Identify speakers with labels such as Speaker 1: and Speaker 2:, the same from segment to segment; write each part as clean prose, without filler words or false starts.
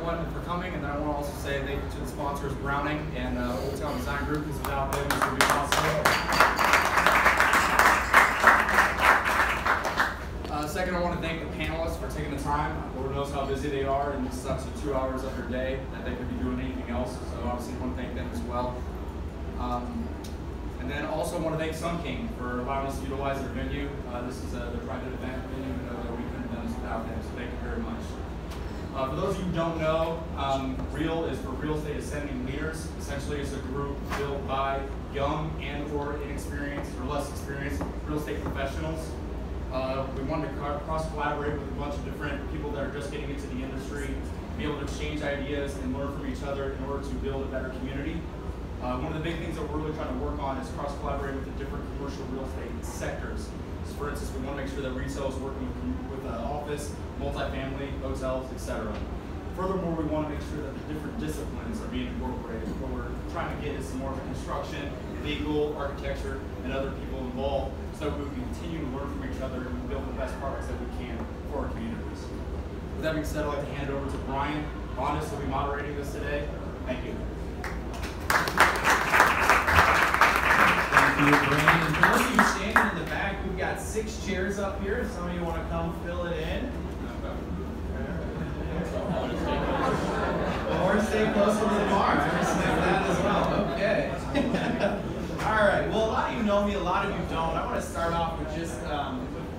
Speaker 1: everyone for coming, and then I want to also say thank you to the sponsors, Browning and Old Town Design Group, because without them, this would be possible. Second, I want to thank the panelists for taking the time. Lord knows how busy they are, and this is up to 2 hours of their day that they could be doing anything else, so obviously I want to thank them as well. And then also want to thank Sun King for allowing us to utilize their venue. This is their private event venue, and we couldn't have done this without them, so thank you very much. For those of you who don't know, REAL is for Real Estate Ascending Leaders. Essentially, it's a group built by young and or inexperienced or less experienced real estate professionals. We wanted to cross-collaborate with a bunch of different people that are just getting into the industry, be able to exchange ideas and learn from each other in order to build a better community. One of the big things that we're really trying to work on is cross-collaborating with the different commercial real estate sectors. So for instance, we want to make sure that retail is working with office, multifamily, hotels, etc. Furthermore, we want to make sure that the different disciplines are being incorporated. What we're trying to get is some more of a construction, legal, architecture, and other people involved, so that we can continue to learn from each other and build the best products that we can for our communities. With that being said, I'd like to hand it over to Brian Bondus, who will be moderating this today. Thank you.
Speaker 2: Thank you, Brainard. And for those of you standing in the back, we've got 6 chairs up here. If some of you want to come fill it in. Or stay closer to the bar. I respect that as well. Okay. All right. Well, a lot of you know me, a lot of you don't. I want to start off with just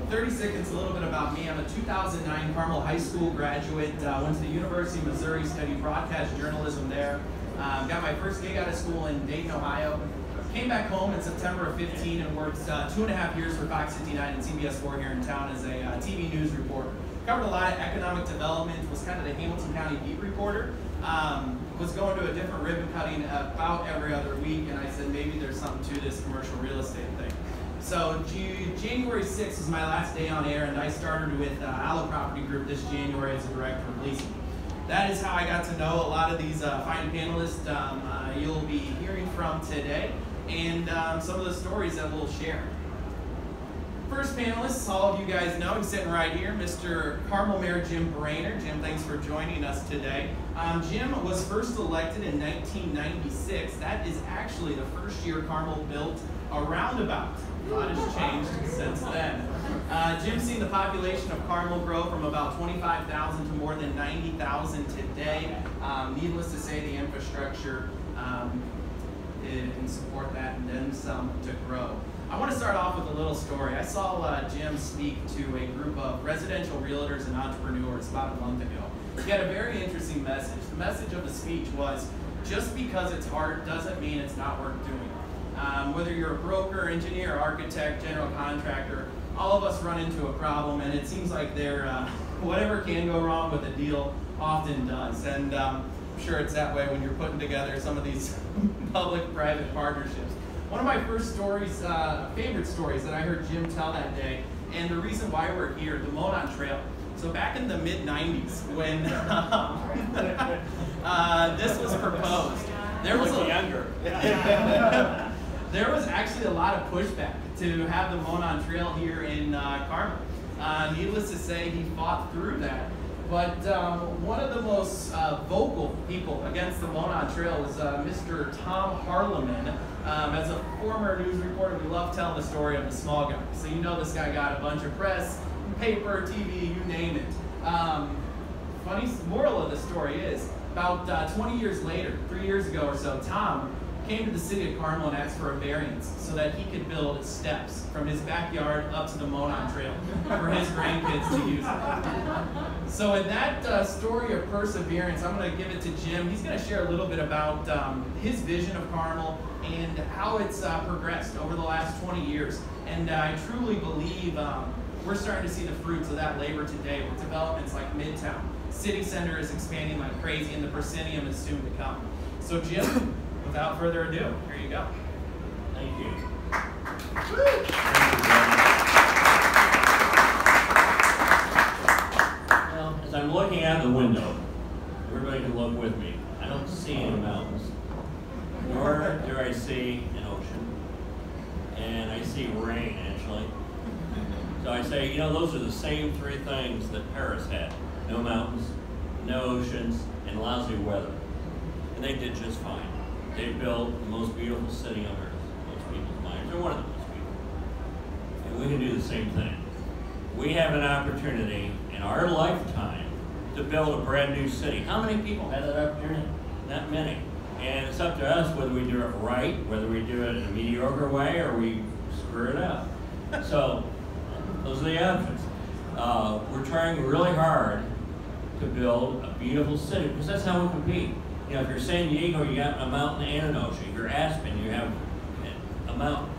Speaker 2: 30 seconds, a little bit about me. I'm a 2009 Carmel High School graduate. Went to the University of Missouri, studied broadcast journalism there. Got my first gig out of school in Dayton, Ohio. Came back home in September of 15 and worked 2.5 years for Fox 59 and CBS 4 here in town as a TV news reporter. Covered a lot of economic development, was kind of the Hamilton County beat reporter. Was going to a different ribbon cutting about every other week, and I said maybe there's something to this commercial real estate thing. So January 6th was my last day on air, and I started with Allo Property Group this January as a director of leasing. That is how I got to know a lot of these fine panelists you'll be hearing from today, and some of the stories that we'll share. First panelist, all of you guys know, he's sitting right here, Mr. Carmel Mayor Jim Brainard. Jim, thanks for joining us today. Jim was first elected in 1996. That is actually the first year Carmel built a roundabout. A lot has changed since then. Jim's seen the population of Carmel grow from about 25,000 to more than 90,000 today. Needless to say, the infrastructure can support that and then some to grow. I want to start off with a little story. I saw Jim speak to a group of residential realtors and entrepreneurs about a month ago. He had a very interesting message. The message of the speech was, just because it's hard doesn't mean it's not worth doing. Whether you're a broker, engineer, architect, general contractor, all of us run into a problem, and it seems like whatever can go wrong with a deal often does. And I'm sure it's that way when you're putting together some of these public-private partnerships. One of my first stories, favorite stories that I heard Jim tell that day, and the reason why we're here, the Monon Trail. So back in the mid-90s, when this was proposed, there was there was actually a lot of pushback to have the Monon Trail here in Carmel. Needless to say, he fought through that. But one of the most vocal people against the Monon Trail was Mr. Tom Harleman. As a former news reporter, we love telling the story of the small guy. So you know this guy got a bunch of press, paper, TV, you name it. Funny moral of the story is, about 20 years later, 3 years ago or so, Tom came to the city of Carmel and asked for a variance so that he could build steps from his backyard up to the Monon Trail for his grandkids to use it. So in that story of perseverance, I'm going to give it to Jim. He's going to share a little bit about his vision of Carmel and how it's progressed over the last 20 years. And I truly believe we're starting to see the fruits of that labor today with developments like Midtown. City Center is expanding like crazy, and the proscenium is soon to come. So Jim, without further ado, here you go.
Speaker 3: Thank you. Well, as I'm looking out the window, everybody can look with me. I don't see any mountains, nor do I see an ocean, and I see rain, actually. So I say, you know, those are the same 3 things that Paris had. No mountains, no oceans, and lousy weather. And they did just fine. They built the most beautiful city on earth, most people's minds. They're one of the most beautiful. And we can do the same thing. We have an opportunity in our lifetime to build a brand new city. How many people have that opportunity? Not many. And it's up to us whether we do it right, whether we do it in a mediocre way, or we screw it up. So, those are the options. We're trying really hard to build a beautiful city, because that's how we compete. You know, if you're San Diego, you got a mountain and an ocean. If you're Aspen, you have a mountain.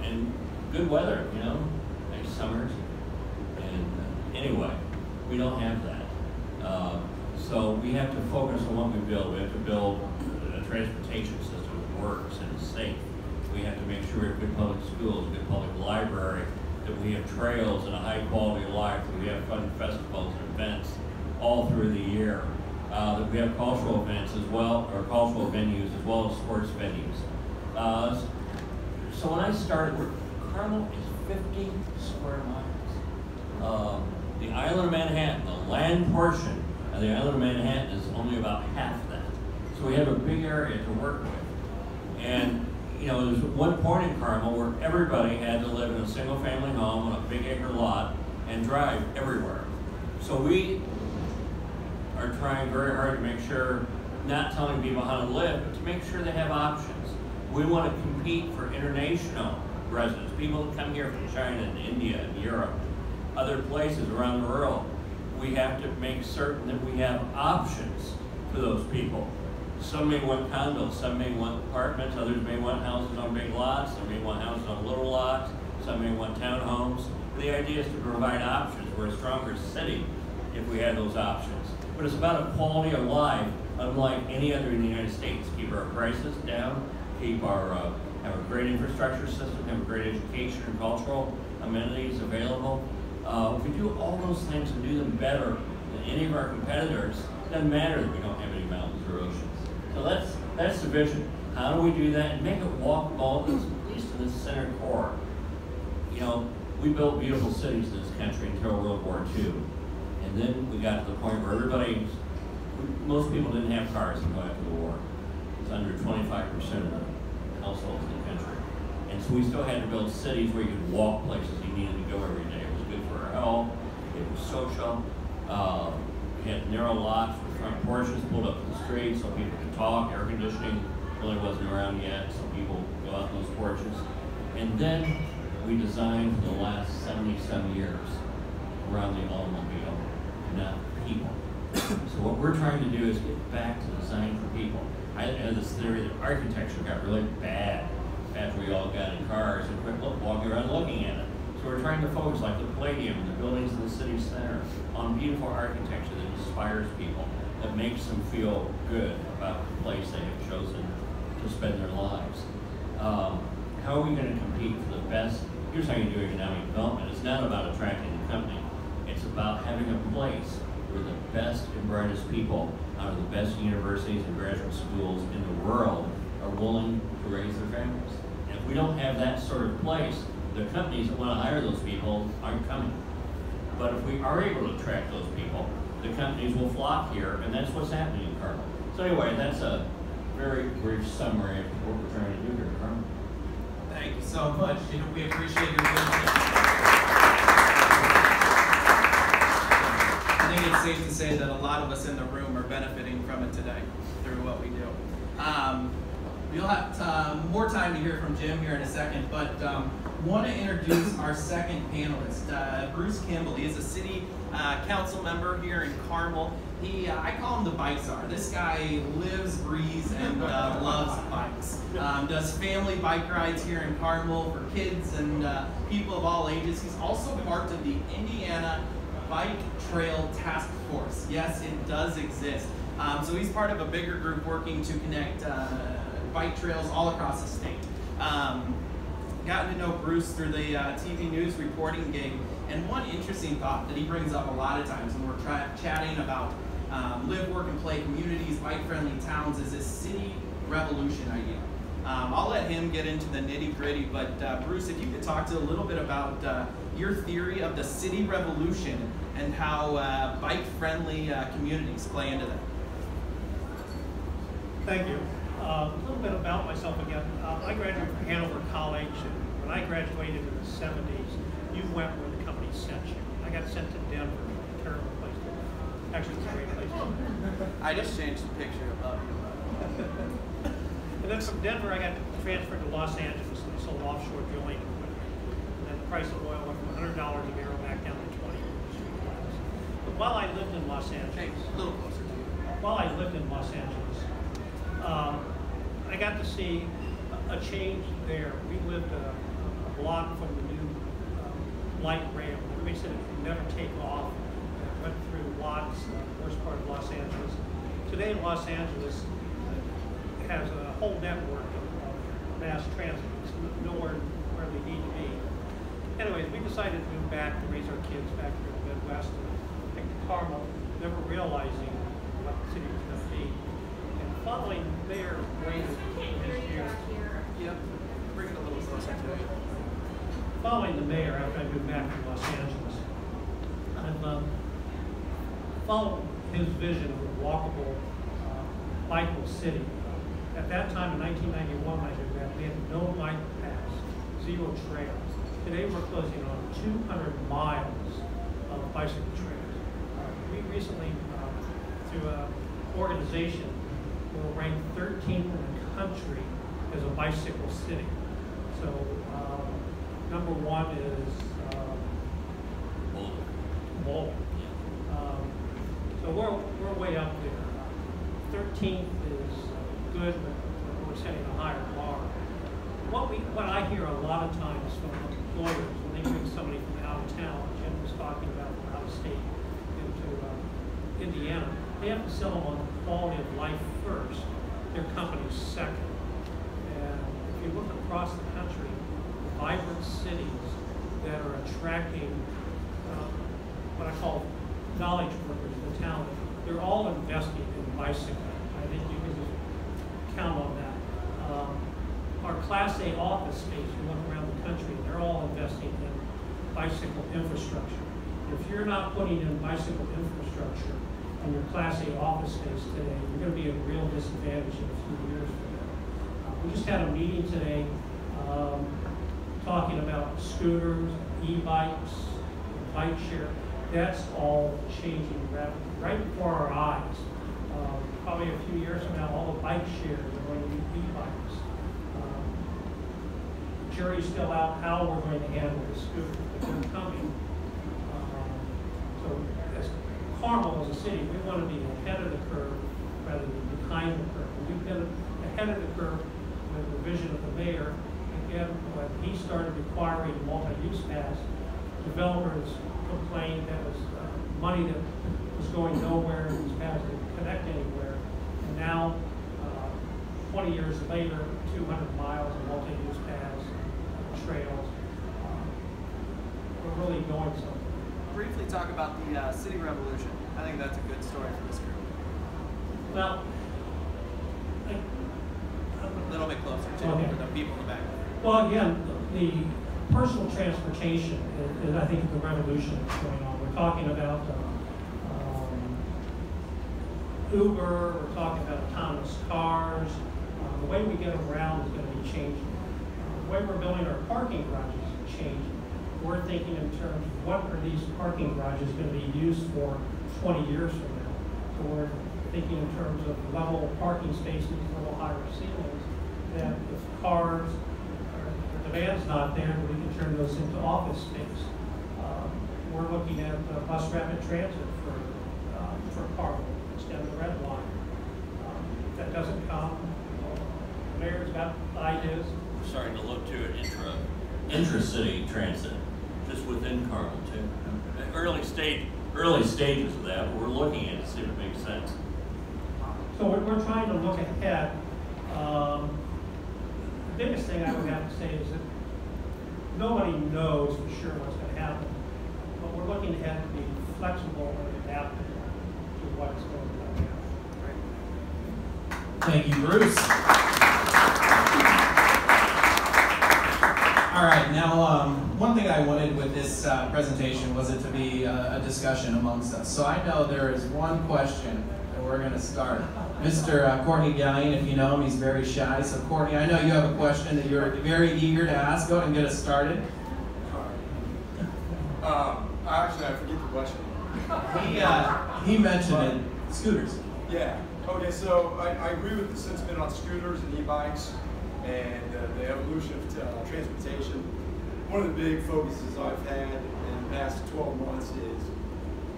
Speaker 3: And good weather, you know, nice summers. And anyway, we don't have that. So we have to focus on what we build. We have to build a transportation system that works and is safe. We have to make sure we have good public schools, good public library, that we have trails and a high quality of life, that we have fun festivals and events all through the year, that we have cultural events as well, or cultural venues as well as sports venues. So when I started, Carmel is 50 square miles. The island of Manhattan, the land portion of the island of Manhattan is only about half that. So we have a big area to work with. And you know, there's one point in Carmel where everybody had to live in a single family home on a big acre lot and drive everywhere. So we are trying very hard to make sure, not telling people how to live, but to make sure they have options. We want to compete for international residents, people that come here from China and India and Europe, other places around the world. We have to make certain that we have options for those people. Some may want condos, some may want apartments, others may want houses on big lots, some may want houses on little lots, some may want townhomes. The idea is to provide options. We're a stronger city if we have those options. But it's about a quality of life unlike any other in the United States. Keep our prices down, keep our, have a great infrastructure system, have a great education and cultural amenities available. If we do all those things and do them better than any of our competitors, it doesn't matter that we don't have any mountains or oceans. So that's the vision. How do we do that and make it walkable, at least in the center core? You know, we built beautiful cities in this country until World War II. And then we got to the point where most people didn't have cars until after the war. It's under 25% of the households in the country. And so we still had to build cities where you could walk places you needed to go every day. It was good for our health, it was social. We had narrow lots with front porches pulled up to the street so people could talk. Air conditioning really wasn't around yet, so people go out those porches. And then we designed for the last 70-some years around the automobile, not people. So what we're trying to do is get back to design for people. I had this theory that architecture got really bad after we all got in cars and quit walking around looking at it. So we're trying to focus, like the Palladium and the buildings in the city center, on beautiful architecture that inspires people, that makes them feel good about the place they have chosen to spend their lives. How are we going to compete for the best? Here's how you do economic development. It's not about attracting a company. It's about having a place where the best and brightest people out of the best universities and graduate schools in the world are willing to raise their families. And if we don't have that sort of place, the companies that want to hire those people aren't coming. But if we are able to attract those people, the companies will flock here, and that's what's happening in Carmel. So anyway, that's a very brief summary of what we're trying to do here in Carmel.
Speaker 2: Thank you so much. We appreciate your vision. I think it's safe to say that a lot of us in the room are benefiting from it today through what we do. We'll have more time to hear from Jim here in a second, but want to introduce our second panelist, Bruce Kimball. He is a city council member here in Carmel. I call him the bike czar. This guy lives, breathes, and loves bikes. Does family bike rides here in Carmel for kids and people of all ages. He's also part of the Indiana Bike Trail Task Force. Yes, it does exist. So he's part of a bigger group working to connect bike trails all across the state. Gotten to know Bruce through the TV news reporting gig, and one interesting thought that he brings up a lot of times when we're chatting about live, work, and play communities, bike-friendly towns is this city revolution idea. I'll let him get into the nitty-gritty, but Bruce, if you could talk to a little bit about your theory of the city revolution and how bike-friendly communities play into that.
Speaker 4: Thank you. A little bit about myself again. I graduated from Hanover College, and when I graduated in the 70s, you went where the company sent you. I got sent to Denver, a terrible place to live. Actually, it's a great place to live.
Speaker 2: I just changed the picture above you.
Speaker 4: And then from Denver, I got transferred to Los Angeles, and I sold offshore drilling equipment. And then the price of oil went from $100 a barrel back down to 20 street class. But while I lived in Los Angeles,
Speaker 2: a little closer to you.
Speaker 4: While I lived in Los Angeles, I got to see a change there. We lived a block from the new light rail. Everybody said it could never take off. It went through Watts, the worst part of Los Angeles. Today, Los Angeles has a whole network of mass transit. It's nowhere where they need to be. Anyways, we decided to move back to raise our kids back here in the Midwest. I think Carmel, never realizing what the city was going to be. And following their way this year,
Speaker 2: Yep, bring it a little closer to you.
Speaker 4: Following the mayor after I moved back to Los Angeles, I've followed his vision of a walkable, bikeable city. At that time, in 1991, when I did that, we had no bike paths, 0 trails. Today, we're closing on 200 miles of bicycle trails. We recently, through an organization, were ranked 13th in the country as a bicycle city. So, number 1 is Boulder. So we're way up there. 13th is good, but we're setting a higher bar. What I hear a lot of times from employers when they bring somebody from out of town, Jim was talking about from out of state into Indiana, they have to sell them on the quality of life first, their company second. And if you look across the country, vibrant cities that are attracting what I call knowledge workers, the talent, they're all investing in bicycling. I think you can just count on that. Our Class A office space, you look around the country, they're all investing in bicycle infrastructure. If you're not putting in bicycle infrastructure in your Class A office space today, you're going to be at a real disadvantage in a few years from now. We just had a meeting today talking about scooters, e-bikes, bike share. That's all changing rapidly, right before our eyes. Probably a few years from now, all the bike shares are going to be e-bikes. The jury's still out how we're going to handle the scooters, but they're coming. So as Carmel as a city, we want to be ahead of the curve rather than behind the curve. We've been ahead of the curve with the vision of the mayor. Again, when he started requiring multi-use paths, developers complained that was money that was going nowhere and these paths didn't connect anywhere. And now, 20 years later, 200 miles of multi-use paths, trails, we're really going somewhere.
Speaker 2: Briefly talk about the city revolution. I think that's a good story for this group.
Speaker 4: Well,
Speaker 2: A little bit closer to the people in the back.
Speaker 4: Well, again, the personal transportation is, I think, the revolution that's going on. We're talking about Uber, we're talking about autonomous cars. The way we get around is going to be changing. The way we're building our parking garages is changing. We're thinking in terms of what are these parking garages going to be used for 20 years from now. So we're thinking in terms of level parking spaces, a little higher ceilings, that if cars, the demand's not there, we can turn those into office space. We're looking at bus rapid transit for Carmel, extend the red line. If that doesn't come, the mayor's got ideas.
Speaker 3: We're starting to look to an intra-city transit, just within Carmel too. Early stages of that, but we're looking at it to see if it makes sense.
Speaker 4: So we're trying to look ahead. The biggest thing I would have to say is that nobody knows for sure what's going to happen, but we're looking ahead to be flexible and adaptable to what's going to happen.
Speaker 2: Thank you, Bruce. Now, one thing I wanted with this presentation was it to be a discussion amongst us. So I know there is one question that we're going to start. Mr. Courtney Gallion, if you know him, he's very shy. So Courtney, I know you have a question that you're very eager to ask. Go ahead and get us started.
Speaker 5: Actually, I forget the question.
Speaker 2: He mentioned it, scooters.
Speaker 5: Yeah. Okay, so I agree with the sentiment on scooters and e-bikes and the evolution of transportation. One of the big focuses I've had in the past 12 months is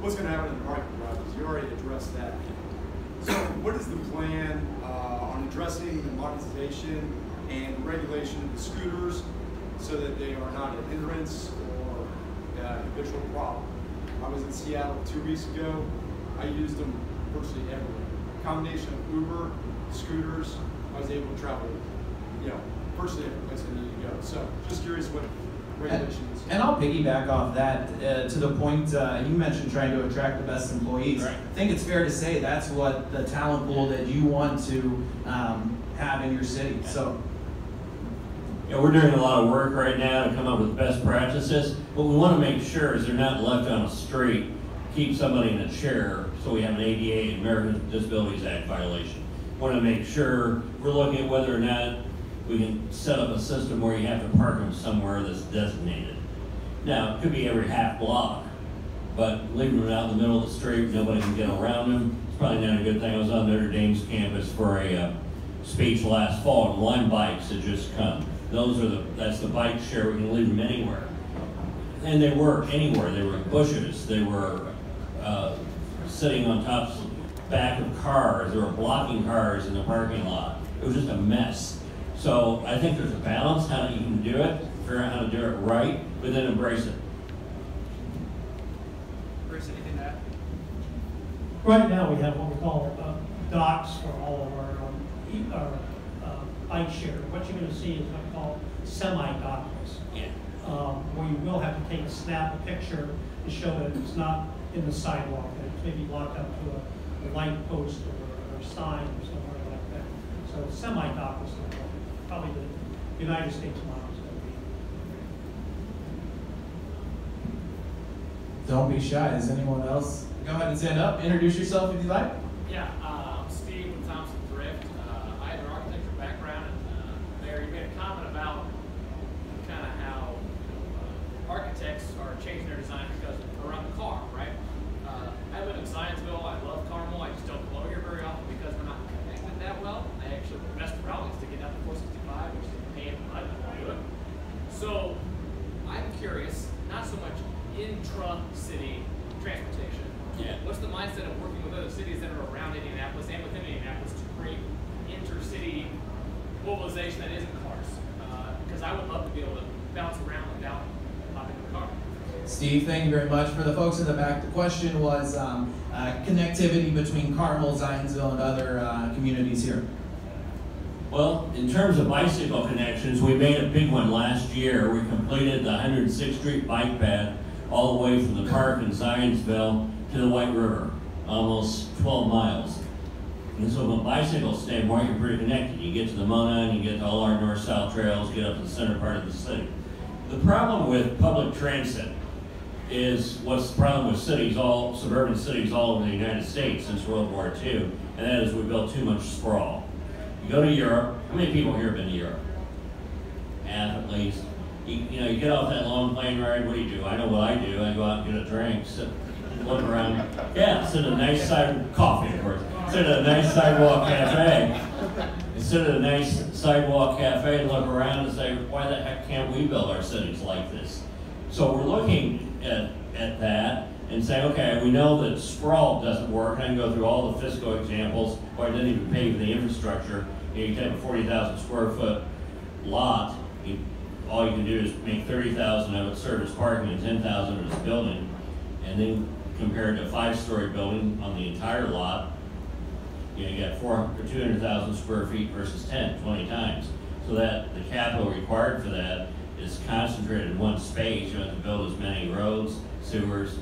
Speaker 5: what's going to happen in the parking garages. You already addressed that. So what is the plan on addressing the monetization and regulation of the scooters so that they are not a hindrance or a habitual problem? I was in Seattle 2 weeks ago. I used them virtually everywhere. Combination of Uber, scooters, I was able to travel, virtually every place I needed to go. So just curious what regulations.
Speaker 2: And I'll piggyback off that to the point you mentioned trying to attract the best employees.
Speaker 3: Right.
Speaker 2: I think it's fair to say that's what the talent pool that you want to have in your city. So.
Speaker 3: Yeah, we're doing a lot of work right now to come up with best practices. What we want to make sure is they're not left on a street, keep somebody in a chair, so we have an ADA, American Disabilities Act violation. We want to make sure we're looking at whether or not we can set up a system where you have to park them somewhere that's designated. Now, it could be every half block, but leaving them out in the middle of the street, nobody can get around them, it's probably not a good thing. I was on Notre Dame's campus for a speech last fall, and Lime bikes had just come. That's the bike share, we can leave them anywhere. And they work anywhere. They were in bushes, they were sitting on back of cars, they were blocking cars in the parking lot. It was just a mess. So I think there's a balance how you can do it, figure out how to do it right, but then embrace it.
Speaker 1: Bruce, anything to add?
Speaker 4: Right now, we have what we call docks for all of our bike share. What you're going to see is what we call semi-dockless.
Speaker 3: Yeah.
Speaker 4: Where you will have to snap a picture to show that it's not in the sidewalk, that it's maybe locked up to a light post or sign or somewhere like that. So semi-dockless is probably the United States model is going to be.
Speaker 2: Don't be shy. Is anyone else? Go ahead and stand up. Introduce yourself if you like.
Speaker 6: Yeah, I'm Steve with Thompson Thrift. I have an architecture background, and Mayor, you made a comment about kind of how architects are changing their design because around the car, right? I live in Zionsville. I love Carmel. I just don't go here very often because we're not connected that well. I actually, the best route is to get down to 465, which is a pain, but I don't want to do it. So I'm curious, not so much intra-city transportation.
Speaker 3: Yeah.
Speaker 6: What's the mindset of working with other cities that are around Indianapolis and within Indianapolis to create intercity mobilization that isn't cars? Because I would love to be able to bounce around without hopping in the car.
Speaker 2: Steve, thank you very much. For the folks in the back, the question was connectivity between Carmel, Zionsville, and other communities here.
Speaker 3: Well, in terms of bicycle connections, we made a big one last year. We completed the 106th Street bike path all the way from the park in Zionsville to the White River, almost 12 miles. And so from a bicycle standpoint, you're pretty connected. You get to the Mona, and you get to all our north-south trails, get up to the center part of the city. The problem with public transit is what's the problem with suburban cities all over the United States since World War II, and that is we built too much sprawl. You go to Europe, how many people here have been to Europe? Half at least. You get off that long plane ride, what do? I know what I do. I go out and get a drink, sit, look around. Yeah, sit at a nice coffee, of course. Sit at a nice sidewalk cafe. And sit at a nice sidewalk cafe and look around and say, why the heck can't we build our cities like this? So we're looking at that and saying, okay, we know that sprawl doesn't work. I can go through all the fiscal examples where I didn't even pay for the infrastructure. You take a 40,000 square foot lot, all you can do is make 30,000 of it serve as parking and 10,000 of it as building, and then compare it to a 5-story building on the entire lot, you got 200,000 square feet versus 20 times. So that the capital required for that is concentrated in one space. You don't have to build as many roads, sewers,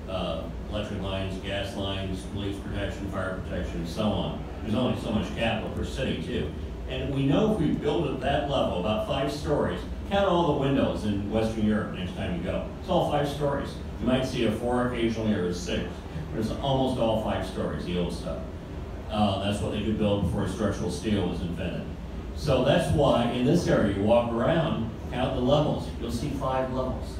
Speaker 3: electric lines, gas lines, police protection, fire protection, and so on. There's only so much capital per city too. And we know if we build at that level, about 5 stories, count all the windows in Western Europe next time you go. It's all 5 stories. You might see a 4 occasionally or a 6, but it's almost all 5 stories, the old stuff. That's what they could build before structural steel was invented. So that's why in this area, you walk around, count the levels, you'll see 5 levels.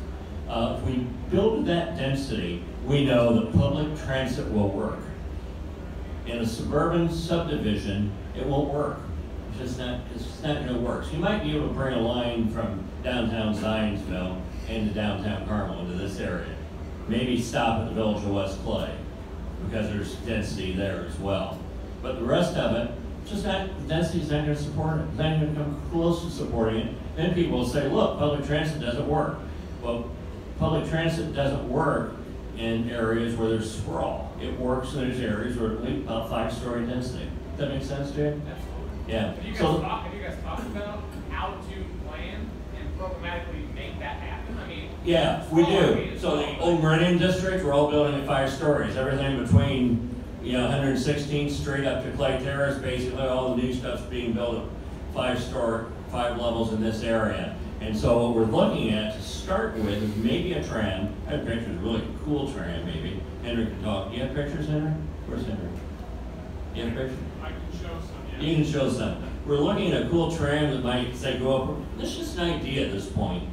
Speaker 3: If we build that density, we know that public transit will work. In a suburban subdivision, it won't work. It's just not going to work. So you might be able to bring a line from downtown Zionsville into downtown Carmel into this area. Maybe stop at the village of West Clay because there's density there as well. But the rest of it, just not, the density's not going to support it. It's not going to come close to supporting it. Then people will say, look, public transit doesn't work. Well, public transit doesn't work in areas where there's sprawl. It works in those areas where it's about 5-story density. Does that make sense, Jay?
Speaker 6: Absolutely.
Speaker 3: Yeah.
Speaker 6: Have you guys talked about how to plan and programmatically make that happen? I mean,
Speaker 3: Yeah, we do. So the old Meridian district, we're all building at 5 stories. Everything between 116th Street up to Clay Terrace, basically all the new stuff's being built at 5 levels in this area. And so what we're looking at to start with is maybe a tram. I have pictures, really cool tram maybe. Henry can talk. Do you have pictures, Henry? Where's Henry? Do you have pictures?
Speaker 6: I can show some, yeah.
Speaker 3: You can show some. We're looking at a cool tram that might say go over. This is just an idea at this point.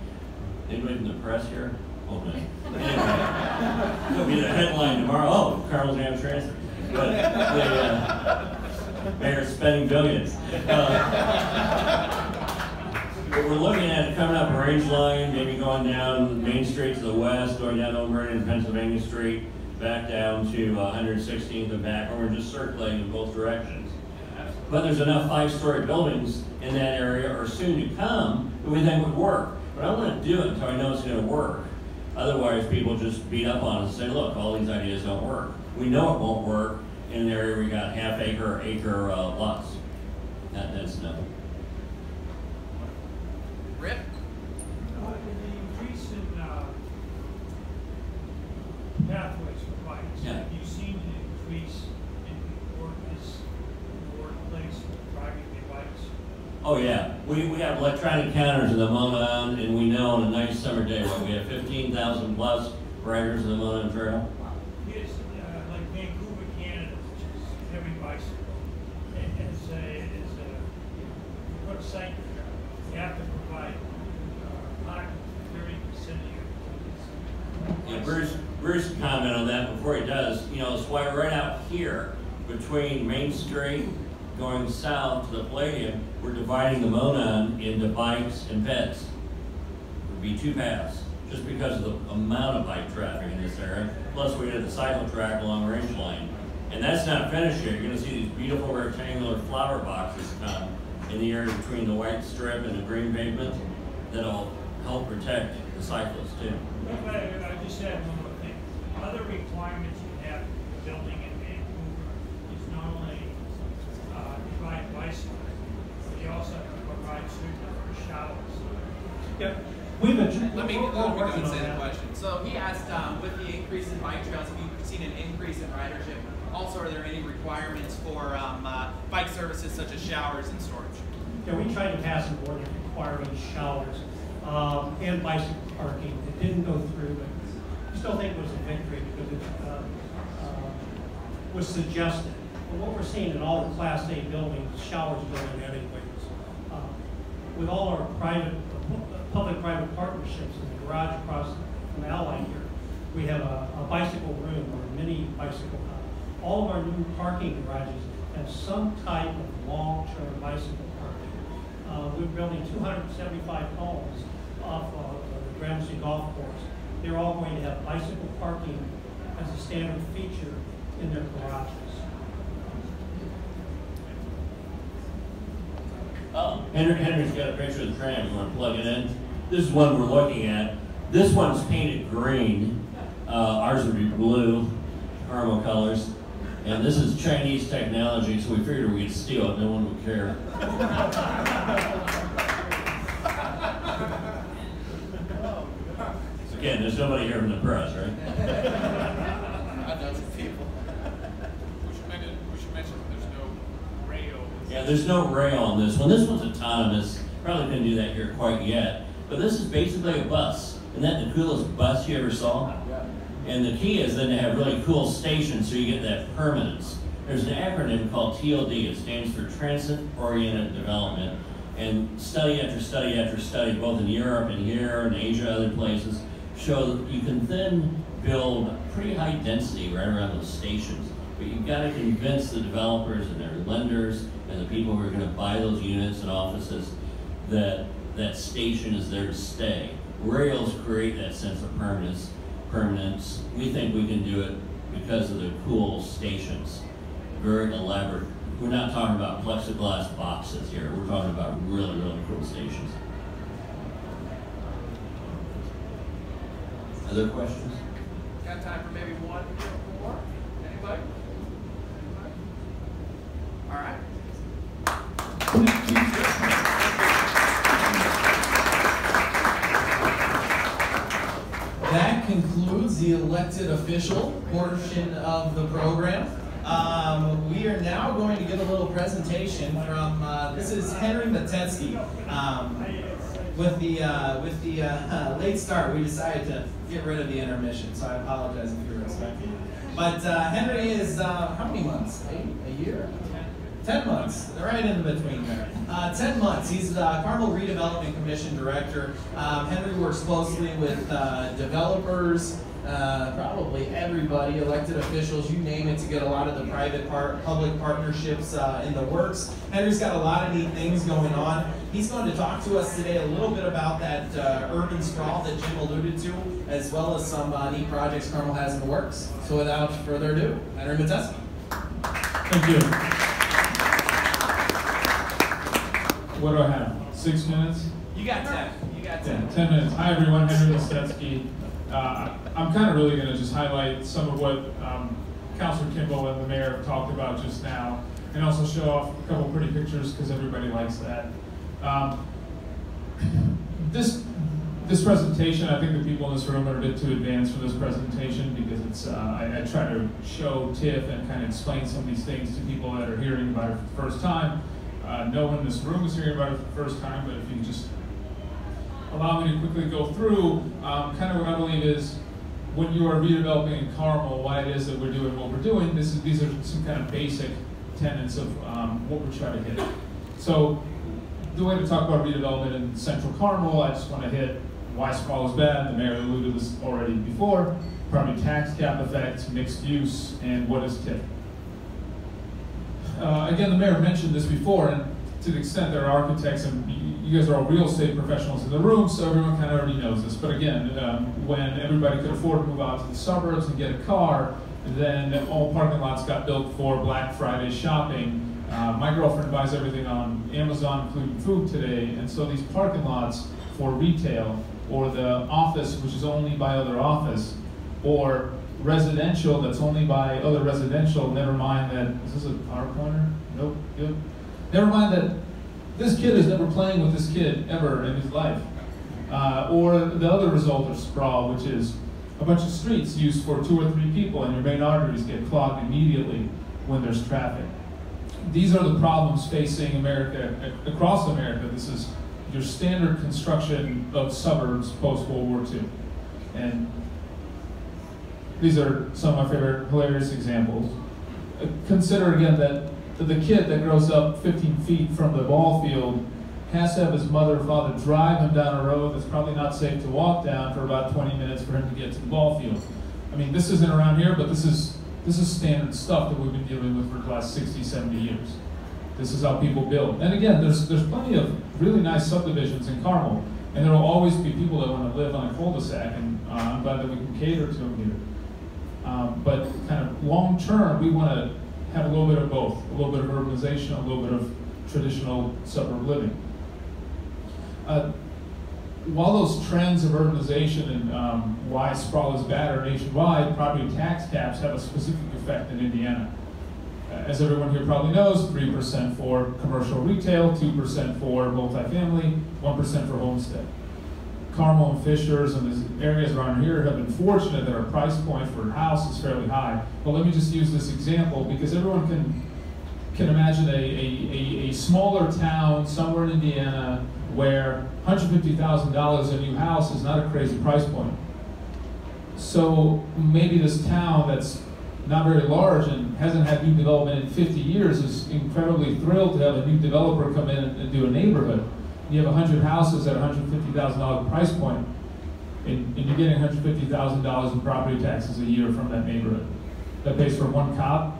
Speaker 3: Anybody from the press here? Oh, no. Anyway, it'll be the headline tomorrow. Oh, Carmel's gonna have transit. But the mayor's spending billions. But we're looking at coming up a range line, maybe going down Main Street to the west, going down over in Pennsylvania Street, back down to 116th and back, and we're just circulating in both directions. But there's enough 5-story buildings in that area, or soon to come, that we think would work. But I don't want to do it until I know it's going to work. Otherwise, people just beat up on us and say, look, all these ideas don't work. We know it won't work in an area where we got half-acre or acre lots. That's nothing.
Speaker 6: Rip?
Speaker 7: The increase in pathways for bikes,
Speaker 3: Yeah.
Speaker 7: have you seen an increase in the workplace for driving the bikes?
Speaker 3: Oh yeah, we have electronic counters in the Monon, and we know on a nice summer day, what, we have 15,000 plus riders in the Monon Trail.
Speaker 7: It's like Vancouver, Canada, which is heavy bicycle. You put a site there, you have to provide parking 30% of your.
Speaker 3: Yeah, Bruce can comment on that before he does. It's why right out here between Main Street going south to the Palladium, we're dividing the Monon into bikes and peds. It would be 2 paths, just because of the amount of bike traffic in this area. Plus we have the cycle track along Range Line. And that's not finished yet. You're gonna see these beautiful rectangular flower boxes come in the area between the white strip and the green pavement that'll help protect the cyclists too.
Speaker 7: I just had one more thing. Other requirements you have for building in Vancouver is not only provide bicycles, but you also have to provide suitable showers.
Speaker 4: Yep. We've been
Speaker 2: Let me
Speaker 4: we're
Speaker 2: go
Speaker 4: working
Speaker 2: and
Speaker 4: on
Speaker 2: say the
Speaker 4: that.
Speaker 2: question. So he asked, with the increase in bike trails, have you seen an increase in ridership? Also, are there any requirements for bike services such as showers and storage?
Speaker 4: Yeah, we tried to pass an ordinance requiring showers and bicycle parking. It didn't go through, but I still think it was a victory because it was suggested. But what we're seeing in all the Class A buildings, showers go in anyways. With all our public-private partnerships in the garage across from Allied here, we have a bicycle room or a mini bicycle hub. All of our new parking garages have some type of long-term bicycle parking. We're building 275 homes off of the Gramercy Golf Course. They're all going to have bicycle parking as a standard feature in their garages.
Speaker 3: Oh, Henry's got a picture of the tram. You want to plug it in? This is one we're looking at. This one's painted green. Ours would be blue, Carmel colors. And this is Chinese technology, so we figured we could steal it. No one would care. Again, there's nobody here from the press, right?
Speaker 2: People.
Speaker 6: We should mention there's no rails
Speaker 3: Yeah, there's no rail on this one. This one's autonomous. Probably couldn't do that here quite yet. But this is basically a bus. Isn't that the coolest bus you ever saw?
Speaker 1: Yeah.
Speaker 3: And the key is then to have really cool stations so you get that permanence. There's an acronym called TOD. It stands for Transit-Oriented Development. And study after study after study, both in Europe and here and Asia, other places, show that you can then build pretty high density right around those stations. But you've got to convince the developers and their lenders and the people who are going to buy those units and offices that that station is there to stay. Rails create that sense of permanence. We think we can do it because of the cool stations. Very elaborate. We're not talking about plexiglass boxes here. We're talking about really, really cool stations. Other questions?
Speaker 6: Got time for maybe one more? Anybody? All right.
Speaker 2: That concludes the elected official portion of the program. We are now going to get a little presentation from, this is Henry Mestetsky. With the late start, we decided to get rid of the intermission, so I apologize if you're expecting. But Henry is, how many months? A year? 10 months, right in between there. 10 months. He's the Carmel Redevelopment Commission Director. Henry works closely with developers, probably everybody, elected officials, you name it, to get a lot of the public partnerships in the works. Henry's got a lot of neat things going on. He's going to talk to us today a little bit about that urban sprawl that Jim alluded to, as well as some neat projects Carmel has in the works. So without further ado, Henry Mestetsky.
Speaker 8: Thank you. What do I have? 6 minutes?
Speaker 2: You got 10. You got 10.
Speaker 8: 10 minutes. Hi everyone, Henry Mestetsky. I'm kind of really going to just highlight some of what Councilor Kimball and the mayor have talked about just now, and also show off a couple pretty pictures because everybody likes that. This presentation, I think the people in this room are a bit too advanced for this presentation because it's I try to show TIF and kind of explain some of these things to people that are hearing about it for the first time. No one in this room is hearing about it for the first time, but if you can just allow me to quickly go through kind of what I believe is when you are redeveloping in Carmel, why it is that we're doing what we're doing. These are some kind of basic tenets of what we're trying to hit. So the way to talk about redevelopment in central Carmel, I just want to hit why sprawl is bad. The mayor alluded to this already before. Property tax cap effects, mixed use, and what is TIF. Again, the mayor mentioned this before, and to the extent there are architects, and you guys are all real estate professionals in the room, so everyone kind of already knows this. But again, when everybody could afford to move out to the suburbs and get a car, then all parking lots got built for Black Friday shopping. My girlfriend buys everything on Amazon, including food today, and so these parking lots for retail, or the office, which is only by other office, or residential that's only by other residential, never mind that, is this a PowerPointer? Nope, good. Never mind that this kid is never playing with this kid ever in his life. Or the other result of sprawl, which is a bunch of streets used for 2 or 3 people and your main arteries get clogged immediately when there's traffic. These are the problems facing America, across America. This is your standard construction of suburbs post-World War II. And these are some of my favorite hilarious examples. Consider again that the kid that grows up 15 feet from the ball field has to have his mother or father drive him down a road that's probably not safe to walk down for about 20 minutes for him to get to the ball field. I mean, this isn't around here, but this is standard stuff that we've been dealing with for the last 60, 70 years. This is how people build. And again, there's plenty of really nice subdivisions in Carmel, and there will always be people that want to live on a cul-de-sac, and I'm glad that we can cater to them here. But kind of long term, we want to have a little bit of both, a little bit of urbanization, a little bit of traditional suburb living. While those trends of urbanization and why sprawl is bad are nationwide, property tax caps have a specific effect in Indiana. As everyone here probably knows, 3% for commercial retail, 2% for multifamily, 1% for homestead. Carmel and Fishers and these areas around here have been fortunate that our price point for a house is fairly high. But let me just use this example because everyone can imagine a smaller town somewhere in Indiana where $150,000 a new house is not a crazy price point. So maybe this town that's not very large and hasn't had new development in 50 years is incredibly thrilled to have a new developer come in and do a neighborhood. You have 100 houses at $150,000 price point, and you're getting $150,000 in property taxes a year from that neighborhood. That pays for one cop,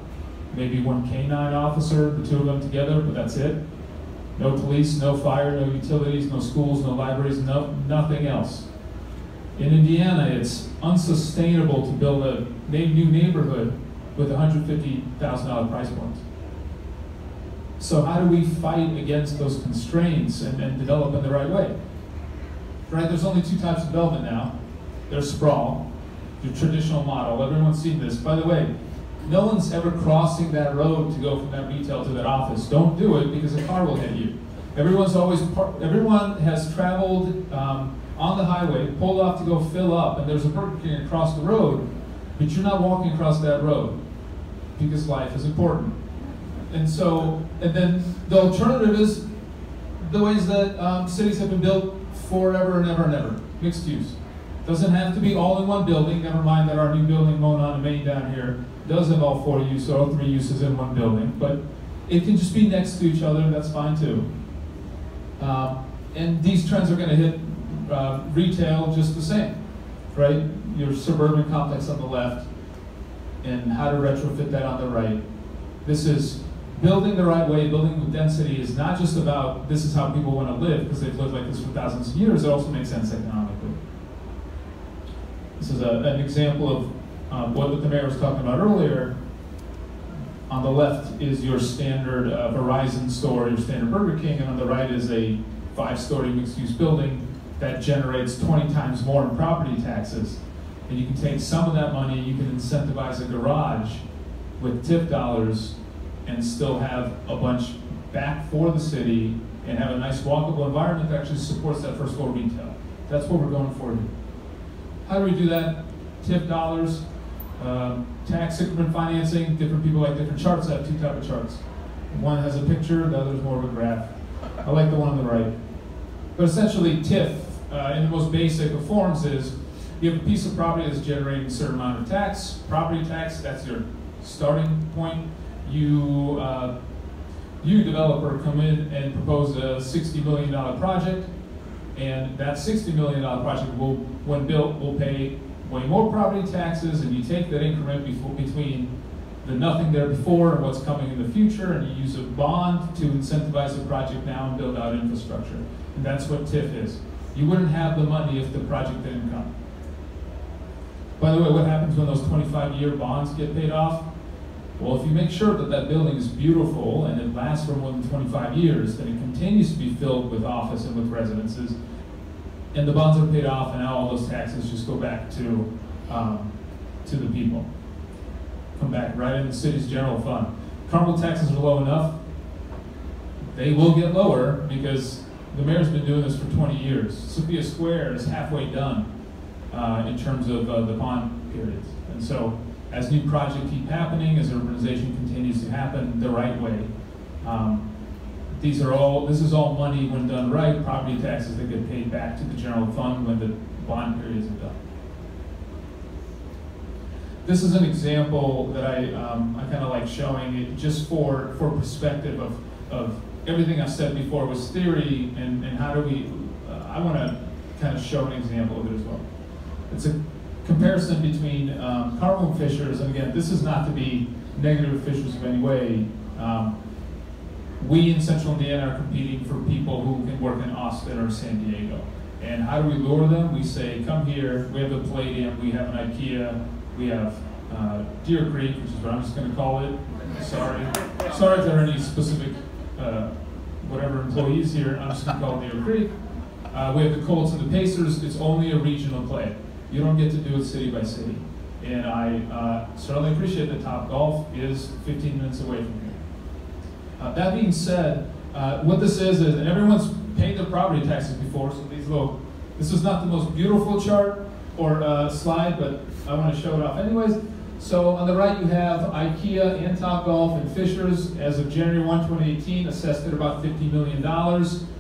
Speaker 8: maybe one canine officer, the two of them together, but that's it. No police, no fire, no utilities, no schools, no libraries, nothing else. In Indiana, it's unsustainable to build a new neighborhood with $150,000 price points. So how do we fight against those constraints and develop in the right way? Right, there's only two types of development now. There's sprawl, your traditional model. Everyone's seen this. By the way, no one's ever crossing that road to go from that retail to that office. Don't do it because a car will hit you. Everyone has traveled on the highway, pulled off to go fill up, and there's a Burger King across the road, but you're not walking across that road because life is important. And then the alternative is the ways that cities have been built forever and ever and ever, mixed use. Doesn't have to be all in one building, never mind that our new building Monon and Main down here does have all four uses, or all three uses in one building, but it can just be next to each other, and that's fine too. And these trends are going to hit retail just the same, right? Your suburban complex on the left, and how to retrofit that on the right. This is building the right way. Building with density is not just about this is how people want to live, because they've lived like this for thousands of years. It also makes sense economically. This is an example of what the mayor was talking about earlier. On the left is your standard Verizon store, your standard Burger King, and on the right is a 5-story mixed-use building that generates 20 times more in property taxes. And you can take some of that money, you can incentivize a garage with tip dollars and still have a bunch back for the city and have a nice walkable environment that actually supports that first floor retail. That's what we're going for here. How do we do that? Tip dollars, tax increment financing. Different people like different charts. I have two types of charts. One has a picture, the other is more of a graph. I like the one on the right. But essentially TIF, in the most basic of forms, is you have a piece of property that's generating a certain amount of tax, property tax, that's your starting point. You developer, come in and propose a $60 million project, and that $60 million project will, when built, will pay way more property taxes, and you take that increment between the nothing there before and what's coming in the future, and you use a bond to incentivize the project now and build out infrastructure. And that's what TIF is. You wouldn't have the money if the project didn't come. By the way, what happens when those 25-year bonds get paid off? Well, if you make sure that that building is beautiful and it lasts for more than 25 years, then it continues to be filled with office and with residences, and the bonds are paid off, and now all those taxes just go back to the people. Come back right in the city's general fund. Carmel taxes are low enough. They will get lower because the mayor's been doing this for 20 years. Sophia Square is halfway done in terms of the bond periods. And so as new projects keep happening, as urbanization continues to happen the right way, this is all money when done right, property taxes that get paid back to the general fund when the bond periods are done. This is an example that I kind of like showing it just for perspective of everything I've said before was theory, and how do we, I want to kind of show an example of it as well. It's a comparison between Carmel and Fishers, and again, this is not to be negative of Fishers in any way. We in Central Indiana are competing for people who can work in Austin or San Diego. And how do we lure them? We say, come here, we have the Palladium, we have an IKEA, we have Deer Creek, which is what I'm just going to call it. Sorry if there are any specific whatever employees here, I'm just going to call it Deer Creek. We have the Colts and the Pacers. It's only a regional play. You don't get to do it city by city. And I certainly appreciate that Topgolf is 15 minutes away from here. That being said, what this is, and everyone's paid their property taxes before, so this is not the most beautiful chart or slide, but I want to show it off anyways. So on the right you have IKEA and Topgolf and Fisher's as of January 1, 2018, assessed at about $50 million.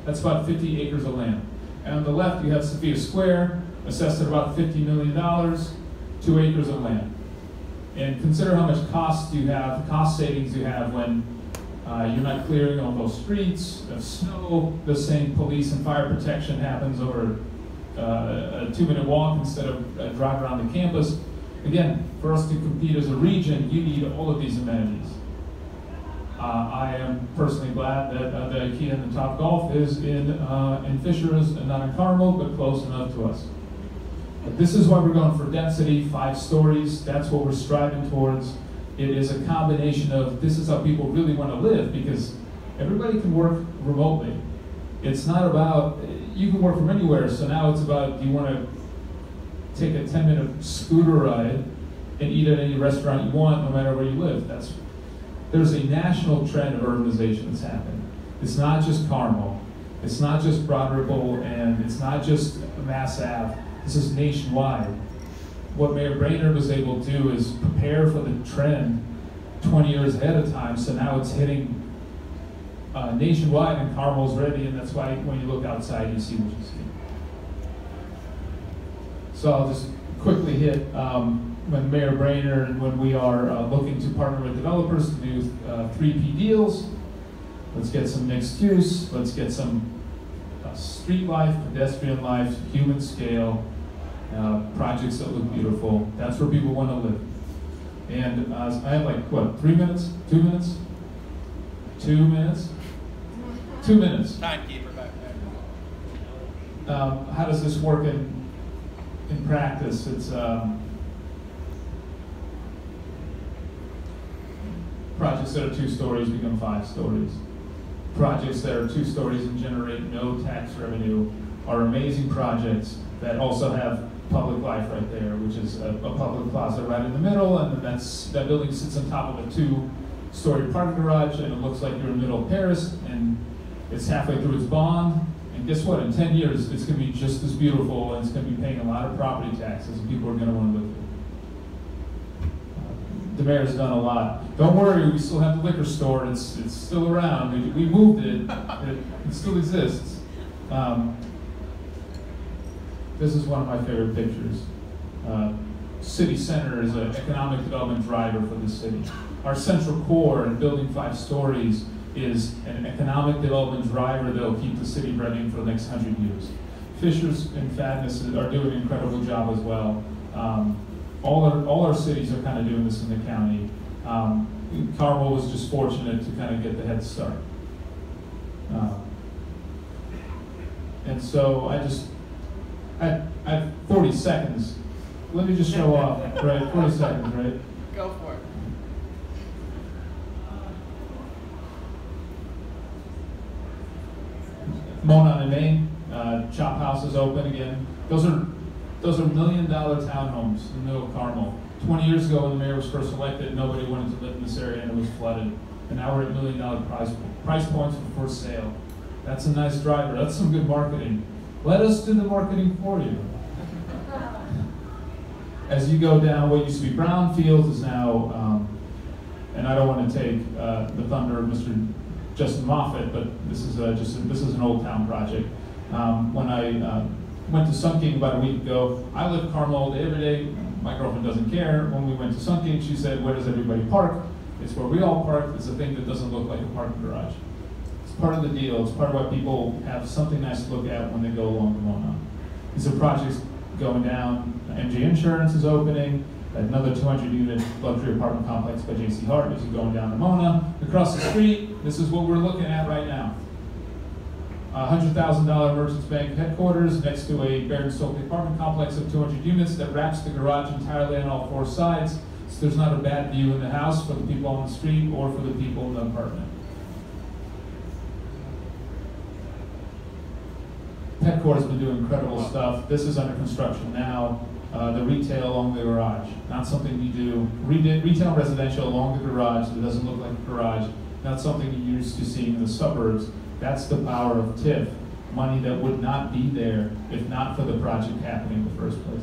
Speaker 8: That's about 50 acres of land. And on the left you have Sophia Square, assessed at about $50 million, 2 acres of land. And consider how much cost savings you have when you're not clearing all those streets of snow. The same police and fire protection happens over a 2-minute walk instead of a drive around the campus. Again, for us to compete as a region, you need all of these amenities. I am personally glad that the IKEA and the Topgolf is in Fishers and not in Carmel, but close enough to us. But this is why we're going for density, 5 stories. That's what we're striving towards. It is a combination of, this is how people really want to live, because everybody can work remotely. It's not about, you can work from anywhere, so now it's about, do you want to take a 10-minute scooter ride and eat at any restaurant you want, no matter where you live. There's a national trend of urbanization that's happened. It's not just Carmel, it's not just Broad Ripple, and it's not just Mass Ave. This is nationwide. What Mayor Brainard was able to do is prepare for the trend 20 years ahead of time, so now it's hitting nationwide, and Carmel's ready, and that's why when you look outside, you see what you see. So I'll just quickly hit when Mayor Brainard, when we are looking to partner with developers to do 3P deals. Let's get some mixed use, let's get some street life, pedestrian life, human scale, projects that look beautiful. That's where people want to live. And I have like, what, 3 minutes? 2 minutes? 2 minutes? 2 minutes.
Speaker 2: Timekeeper back there.
Speaker 8: How does this work in practice? It's projects that are 2 stories become 5 stories. Projects that are 2 stories and generate no tax revenue are amazing projects that also have public life right there, which is a public plaza right in the middle, and that building sits on top of a 2-story parking garage, and it looks like you're in the middle of Paris, and it's halfway through its bond. And guess what? In 10 years, it's going to be just as beautiful, and it's going to be paying a lot of property taxes, and people are going to want to live there. The mayor's done a lot. Don't worry, we still have the liquor store. It's still around. We moved it. It still exists. This is one of my favorite pictures. City Center is an economic development driver for the city. Our central core and building 5 stories is an economic development driver that will keep the city running for the next 100 years. Fishers and Fatness are doing an incredible job as well. All our cities are kind of doing this in the county. Carmel was just fortunate to kind of get the head start. And so I have 40 seconds. Let me just show off, right? 40 seconds, right?
Speaker 2: Go for it.
Speaker 8: Mona and Maine, Chop House is open again. Those are $1 million townhomes in the middle of Carmel. 20 years ago when the mayor was first elected, nobody wanted to live in this area and it was flooded. And now we're at $1 million price points for sale. That's a nice driver. That's some good marketing. Let us do the marketing for you. As you go down, what used to be Brownfield is now, and I don't want to take the thunder of Mr. Justin Moffett, but this is this is an Old Town project. When I went to Sun King about a week ago, I live Carmel all day, every day. My girlfriend doesn't care. When we went to Sun King, she said, "Where does everybody park?" It's where we all park. It's a thing that doesn't look like a parking garage. It's part of the deal. It's part of why people have something nice to look at when they go along the Mona. These are projects going down. MG Insurance is opening. Another 200-unit luxury apartment complex by J.C. Hart is going down to Mona. Across the street, this is what we're looking at right now. $100,000 Merchants Bank headquarters next to a Baron Stokely apartment complex of 200 units that wraps the garage entirely on all 4 sides. So there's not a bad view in the house for the people on the street or for the people in the apartment. Petcourt has been doing incredible stuff. This is under construction now. The retail along the garage, not something we do. Retail residential along the garage that doesn't look like a garage, not something you're used to seeing in the suburbs. That's the power of TIF, money that would not be there if not for the project happening in the first place.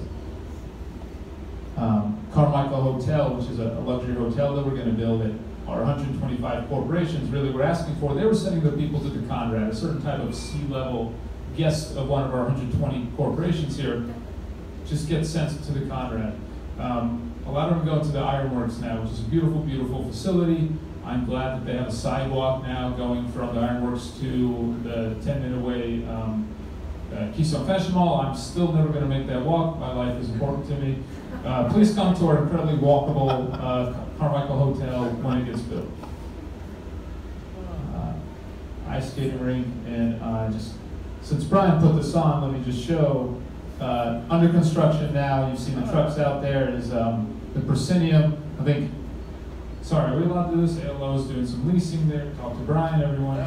Speaker 8: Carmichael Hotel, which is a luxury hotel that we're going to build at our 125 corporations really were asking for. They were sending their people to the Conrad, a certain type of C-level guest of one of our 120 corporations here, just get sent to the Conrad. A lot of them go to the Ironworks now, which is a beautiful, beautiful facility. I'm glad that they have a sidewalk now going from the Ironworks to the 10-minute away Keystone Fashion Mall. I'm still never going to make that walk. My life is important to me. Please come to our incredibly walkable Carmichael Hotel when it gets built. Ice skating rink, and just since Brian put this on, let me just show. Under construction now, you've seen the trucks out there, is the Proscenium. I think, sorry, are we allowed to do this? ALO's doing some leasing there. Talk to Brian, everyone.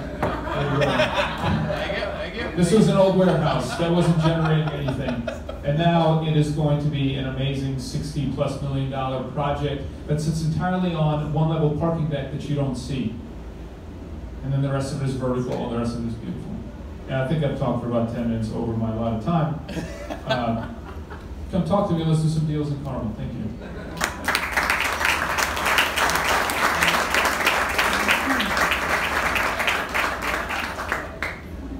Speaker 8: This was an old warehouse that wasn't generating anything. And now it is going to be an amazing $60+ million project that sits entirely on one level parking deck that you don't see. And then the rest of it is vertical, all the rest of it is beautiful. Yeah, I think I've talked for about 10 minutes over my allotted time. Come talk to me, let's do some deals in Carmel. Thank you.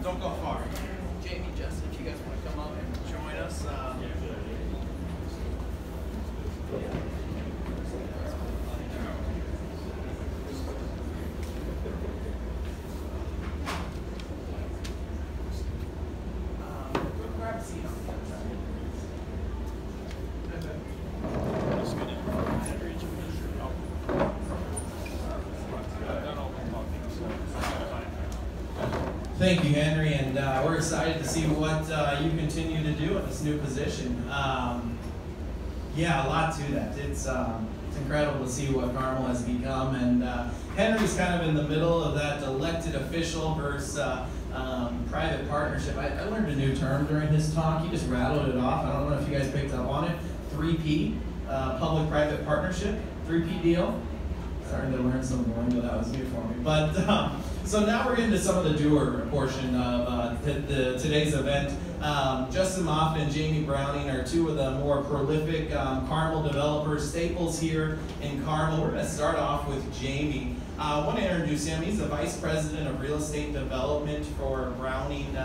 Speaker 2: Don't go far. Jamie, Justin, if you guys want to come up and join us. Grab a seat. Thank you, Henry, and we're excited to see what you continue to do in this new position. Yeah, a lot to that. It's incredible to see what Carmel has become, and Henry's kind of in the middle of that elected official versus private partnership. I learned a new term during his talk. He just rattled it off. I don't know if you guys picked up on it. 3P, public-private partnership, 3P deal. Starting to learn some more, but that was new for me. But so now we're getting to some of the doer portion of today's event. Justin Moffett and Jamie Browning are two of the more prolific Carmel developers, staples here in Carmel. We're going to start off with Jamie. I want to introduce him. He's the Vice President of Real Estate Development for Browning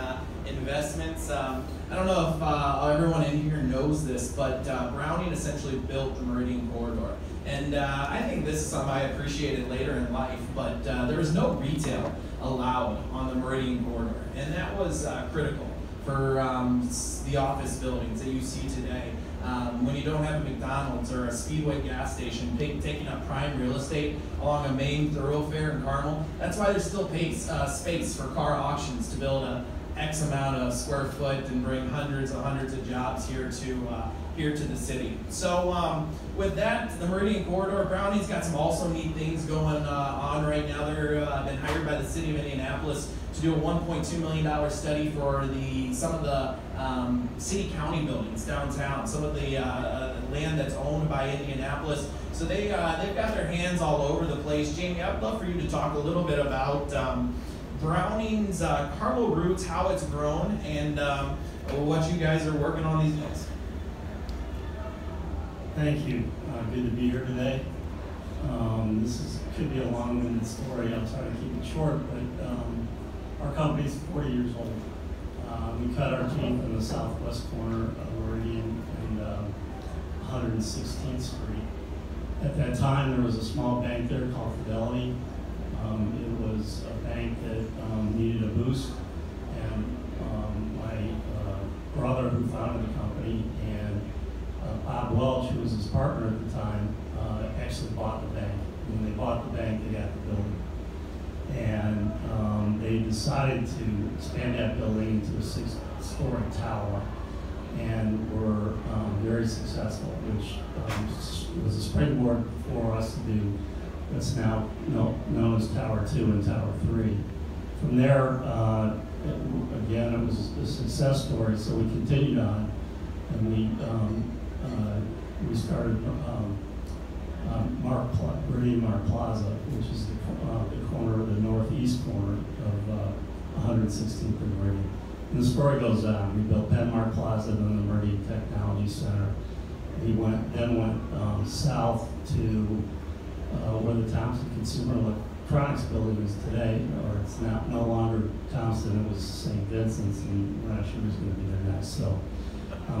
Speaker 2: Investments. I don't know if everyone in here knows this, but Browning essentially built the Meridian Corridor. And I think this is something I appreciated later in life, but there was no retail allowed on the Meridian Corridor. And that was critical for the office buildings that you see today. When you don't have a McDonald's or a Speedway gas station taking up prime real estate along a main thoroughfare in Carmel, that's why there's still space for car auctions to build a X amount of square foot and bring hundreds of jobs here to the city. So with that, the Meridian Corridor, Browning's got some also neat things going on right now. They're been hired by the city of Indianapolis to do a $1.2 million study for some of the city county buildings downtown, some of the land that's owned by Indianapolis. So they've got their hands all over the place. Jamie, I'd love for you to talk a little bit about Browning's Carmel roots, how it's grown, and what you guys are working on these days.
Speaker 9: Thank you. Good to be here today. This could be a long-winded story. I'll try to keep it short, but our company's 40 years old. We cut our teeth in the southwest corner of Meridian and 116th Street. At that time, there was a small bank there called Fidelity. It was a bank that needed a boost, and my brother, who founded the company, and Bob Welch, who was his partner at the time, actually bought the bank. When they bought the bank, they got the building. And they decided to expand that building into a 6-story tower, and were very successful, which was a springboard for us to do what's now known as Tower 2 and Tower 3. From there, again, it was a success story, so we continued on, and we started Meridian Mark Plaza, which is the corner of the northeast corner of 116th and Meridian. And the story goes on. We built Penmark Plaza, then the Meridian Technology Center, He then went south to where the Thompson Consumer Electronics building is today, or it's no longer Thompson, it was St. Vincent's, and we're not sure who's going to be there next. So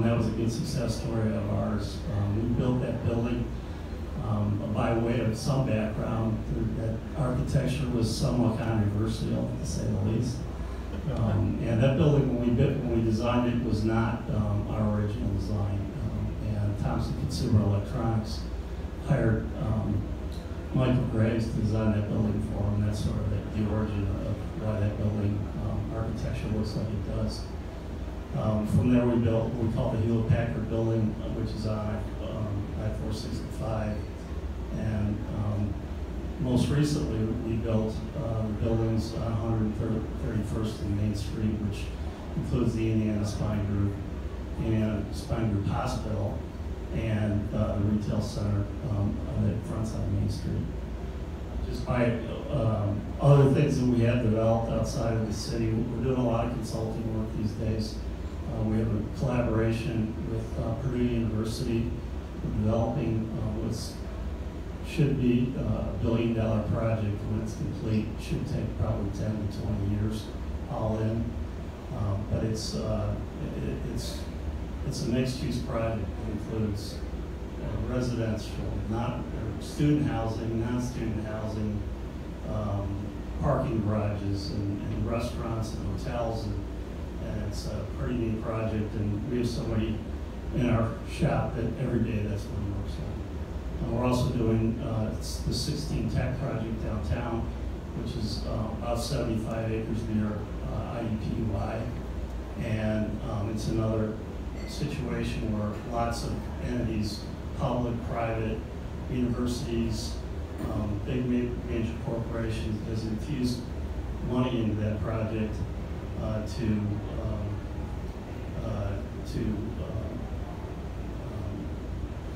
Speaker 9: that was a good success story of ours. We built that building by way of some background. That architecture was somewhat controversial, to say the least. And that building, when we designed it, was not our original design. And Thompson Consumer Electronics hired Michael Graves to design that building for him. That's sort of the origin of why that building architecture looks like it does. From there, we built what we call the Hewlett Packard building, which is on I-465. And most recently, we built buildings on 131st and Main Street, which includes the Indiana Spine Group, Indiana Spine Group Hospital, and the retail center that fronts on Main Street. Just by other things that we have developed outside of the city, we're doing a lot of consulting work these days. We have a collaboration with Purdue University. We're developing what's should be a $1 billion project. When it's complete, it should take probably 10 to 20 years all in. But it's a mixed-use project that includes residential, student housing, non-student housing, parking garages, and restaurants and hotels, and it's a pretty neat project. And we have somebody in our shop that every day that's what he works on. We're also doing the 16 Tech project downtown, which is about 75 acres near IUPUI, and it's another situation where lots of entities, public, private, universities, big major corporations, has infused money into that project to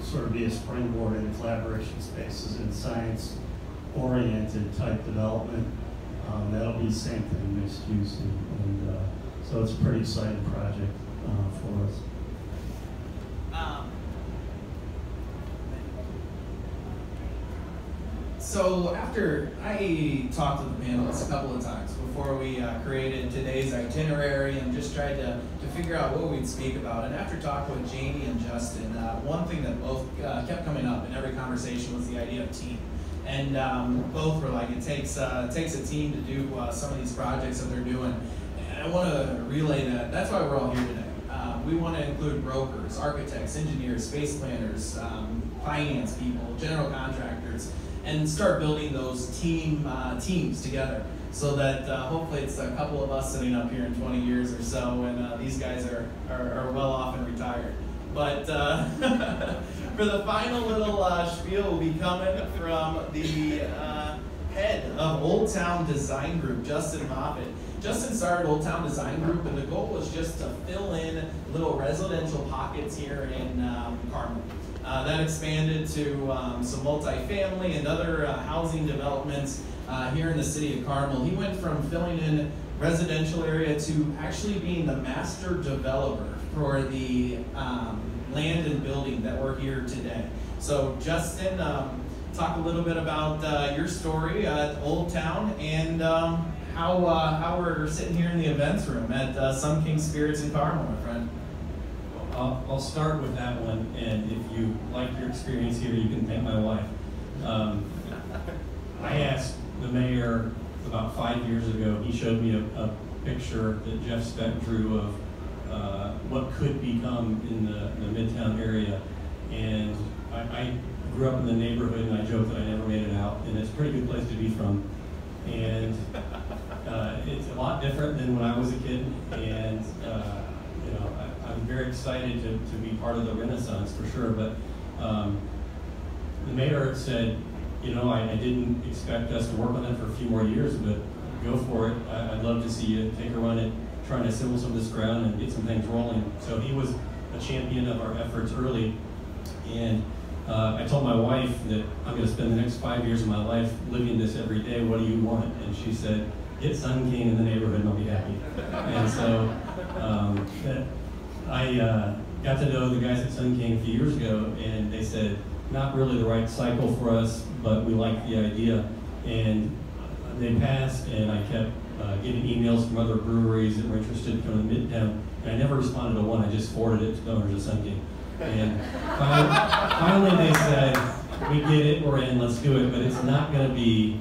Speaker 9: sort of be a springboard in collaboration spaces in science-oriented type development. That'll be the same thing, mixed use, and so it's a pretty exciting project for us.
Speaker 2: So after I talked with the panelists a couple of times before we created today's itinerary and just tried to figure out what we'd speak about, and after talking with Jamie and Justin, one thing that both kept coming up in every conversation was the idea of team. And both were like, it takes a team to do some of these projects that they're doing. And I want to relay that. That's why we're all here today. We want to include brokers, architects, engineers, space planners, finance people, general contractors, and start building those teams together, so that hopefully it's a couple of us sitting up here in 20 years or so, and these guys are well off and retired. But for the final little spiel will be coming from the head of Old Town Design Group, Justin Moffett. Justin started Old Town Design Group, and the goal was just to fill in little residential pockets here in Carmel. That expanded to some multifamily and other housing developments here in the city of Carmel. He went from filling in residential area to actually being the master developer for the land and building that we're here today. So Justin, talk a little bit about your story at Old Town and how we're sitting here in the events room at Sun King Spirits in Carmel, my friend.
Speaker 10: I'll start with that one, and if you like your experience here, you can thank my wife. I asked the mayor about 5 years ago. He showed me a picture that Jeff Speck drew of what could become in the Midtown area, and I grew up in the neighborhood, and I joke that I never made it out, and it's a pretty good place to be from. And it's a lot different than when I was a kid, and you know, I'm very excited to be part of the Renaissance for sure. But the mayor said, you know, I didn't expect us to work on that for a few more years, but go for it. I'd love to see you take a run at trying to assemble some of this ground and get some things rolling. So he was a champion of our efforts early, and I told my wife that I'm going to spend the next 5 years of my life living this every day. What do you want? And she said, get Sun King in the neighborhood and I'll be happy. And so got to know the guys at Sun King a few years ago, and they said, not really the right cycle for us, but we like the idea. And they passed, and I kept getting emails from other breweries that were interested in coming to Midtown, and I never responded to one. I just forwarded it to the owners of Sun King. And finally they said, we get it, we're in, let's do it, but it's not going to be